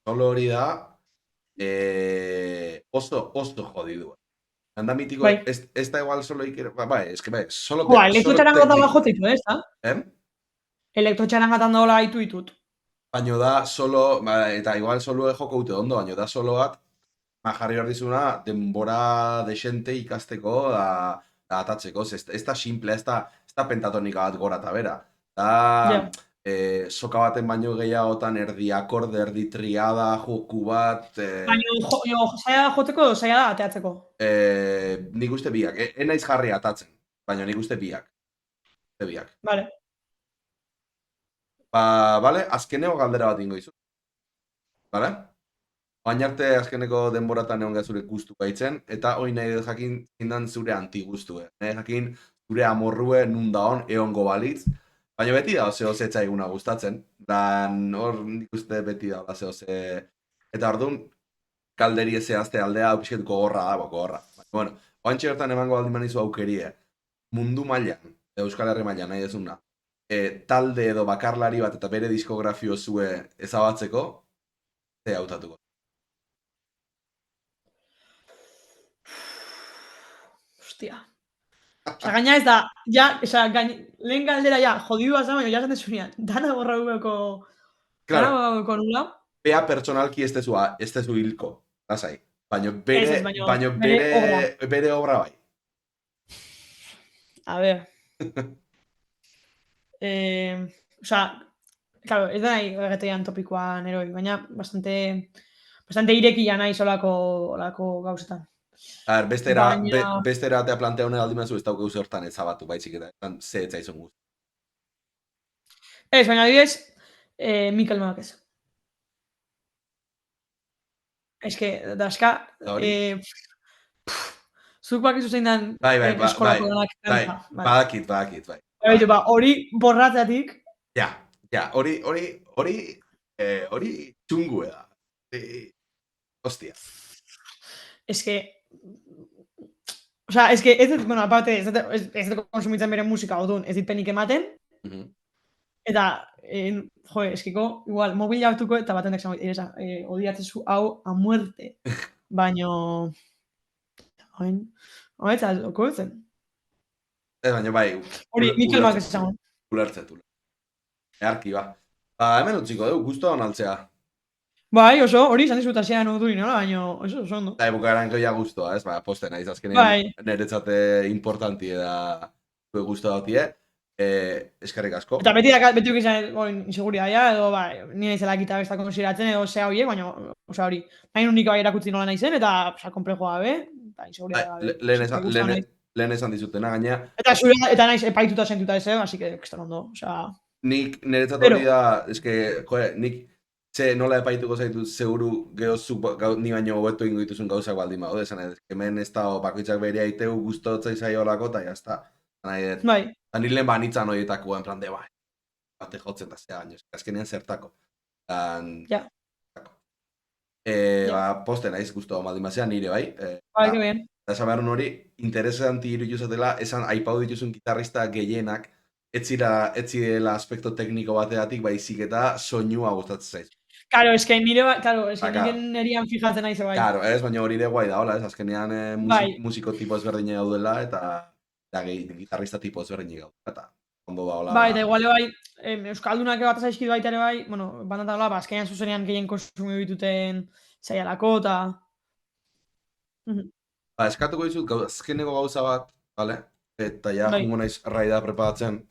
Solo hori da, oso jodidu. Handa mitiko, ez da igual solo ikera, bai, eske bai, solo tekniko. Elektrotxaran gata bajo teitu, ez da? Elektrotxaran gatan dola haitu ditut. Baina da solo, eta igual solo joko ute ondo, baina da solo bat, jarri behar dizuna, denbora desente ikasteko da atatzeko, ez da simple, ez da pentatonika bat gora eta bera. Da, soka baten baino gehiagotan erdi akorde, erdi triada, joku bat... Baina zaila joteko edo zaila da ateatzeko? Nik uste biak, naiz jarri atatzen, baina nik uste biak. Vale. Bale, azkeneko galdera bat ingo izu. Bale? Baina arte azkeneko denboratan egon zure guztu baitzen, eta hori nahi dut jakin zindan zure antiguztue. Nahi jakin zure amorrue nun daon egongo balitz, baina beti da zehose etxaiguna gustatzen. Dan hor nik uste beti da zehose. Eta orduan, kalderi zehazte aldea hau pixketuko gorra da, gorra. Bueno, oantxe gertan emango baldin manizu aukerie, mundu mailan, Euskal Herri mailan nahi dezuna, talde edo bakarlari bat eta bere diskografio zue ezabatzeko, ze hautatuko. Hostia. Osa, gaina ez da, lehen galdera jodidua zan, baina jasen desunean, dana borra nula. Bea personalki ez tezu hilko, lasai. Baina bere obra bai. A ver. Osa, claro, ez da nahi egetean topikoan eroi, baina bastante irekia nahi solako gauzetan. Bestera atea plantea honen aldi mazu ez dauk eus hortan ezabatu baitzik eta ze etzaizun guztu. Ez, baina adibidez, Mikel Márquez. Ez que, daska, zuk bakizu zein dan eskolako denak. Badakit, bai. Hori borratzatik. Ja, hori txungu da. Hostia. Ez que, Osa, ez que, bueno, aparte, ez dut konsumitzen bere musika, odun, ez dit penik ematen. Eta, eskiko, igual, mobil hartuko eta baten dek zango, odiatzezu hau a muerte. Baino, eta, oko etzen. Ez baino, bai. Hori, Mikel Márquez izango. Ulertzet. Earki, ba. Hemen utziko dugu, guztua onaltzea. Bai, oso, hori izan dizut asean uduri, nola, baina oso ondo. Eta bukaeran goia guztua, ez, posten naiz azkenean niretzate importanti da guztua dautie. Eskerrik asko. Eta beti ukizan inseguritatea, edo, nire izela gitarrista konsideratzen, edo zea horiek, baina, oza, hori, nahi unik bai erakutzi nola naizen, eta, oza, komplejoa gabe, eta inseguritatea gabe. Lehen esan dizutena, gaina. Eta naiz epaituta sentuta ez, así que, ekstra ondo, oza. Nik niretzat hori da, eske, nik nola epaituko zaitu seguru gehozuk ni baino hobeto ingo dituzun gauzak baldin baude, esan edo, hemen ez da bakoitzak berea iteu guztotzai zaiolako, eta jazta. Bai. Eta nire lehen banitzan horietako, en plan de, bate jotzen da zea baino, azkenean zertako. Ja. Posten naiz guztua baldin bazea nire bai. Bai, que bien. Eta esan behar hori, interesanti irudituzatela, esan aipau dituzun gitarrista gehienak, ez zirela aspekto tekniko bateatik, baizik eta soinua gustatzen zaiz. Claro, eske nire, claro, eske Ba, claro. nire nerian fijatzen naiz bai. Claro, ez, baina hori ere guai da, hola, ez, azkenean Bai. musiko tipo ezberdinak daudela, eta gitarrista tipo ezberdinak gaudela, eta ondo da, hola. Bai, eta igual bai, euskaldunak bat zaizkit baita ere bai, bueno, bandata hola, azkenean zuzenean gehien konsumitu dituten saialako, eta... Ba, eskatuko dizut, azkeneko gauza bat, vale? Eta ja, Bai. jungo naiz raida preparatzen.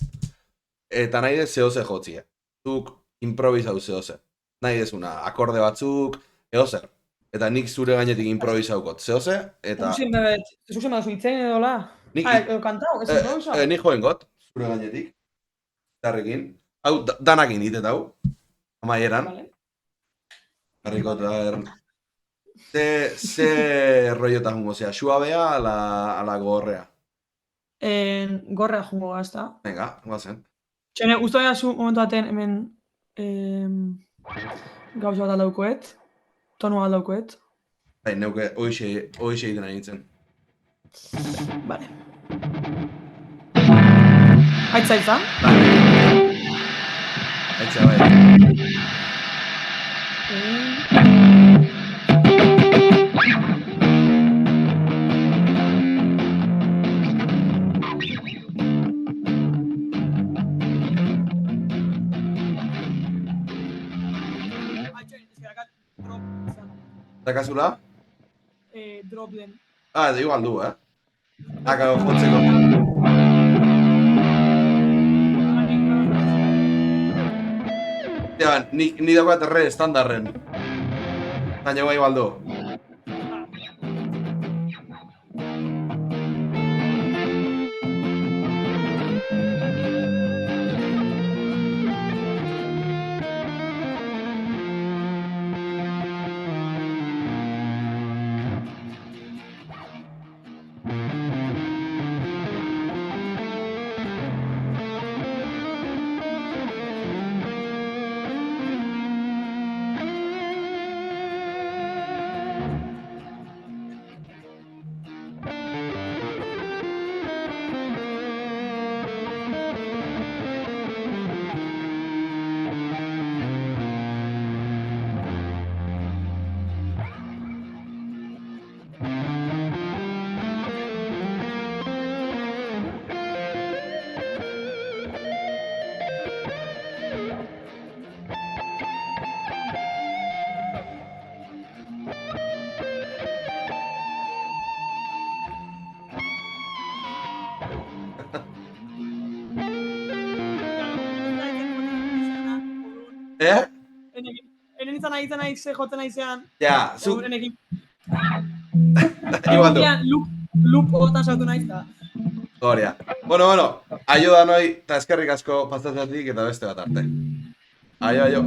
Eta nahi dez zehose jotzia. Zuk improvisau zehose. Nahi dezuna, akorde batzuk, eozer. Eta nik zure gainetik improvisaukot. Zehose, eta... Zuzen bat zuitzen edo la? Nik, Edo kantau, ez improvisa? nik joen got, zure gainetik. Zarrekin. Hau, danakin ditet hau. Amaieran. Vale. Harrikot, ze rollotan jungo zea, suabea ala gorrea. Gorrea jungo gazta. Venga, guazen. Txene, uste da zu momentu baten hemen gauza bat aldaukoet, tonu aldaukoet. Bai, neuke, hoxe egiten ari nintzen. Vale. Aitza izan? Aitza, bai. Dakazula? Drop den. Ah, da igual du, Akabo jotzeko. Ja, ni dagoat erre estandarren. Baina bai igual du. Enen izan nahi ze jotzen naizean. Ja, zu... Enekin. Igual du. Loop hotan sautu naiz da. Horia. Bueno, aio da noi, eta eskerrik asko pastatzatik eta beste bat arte. Aio.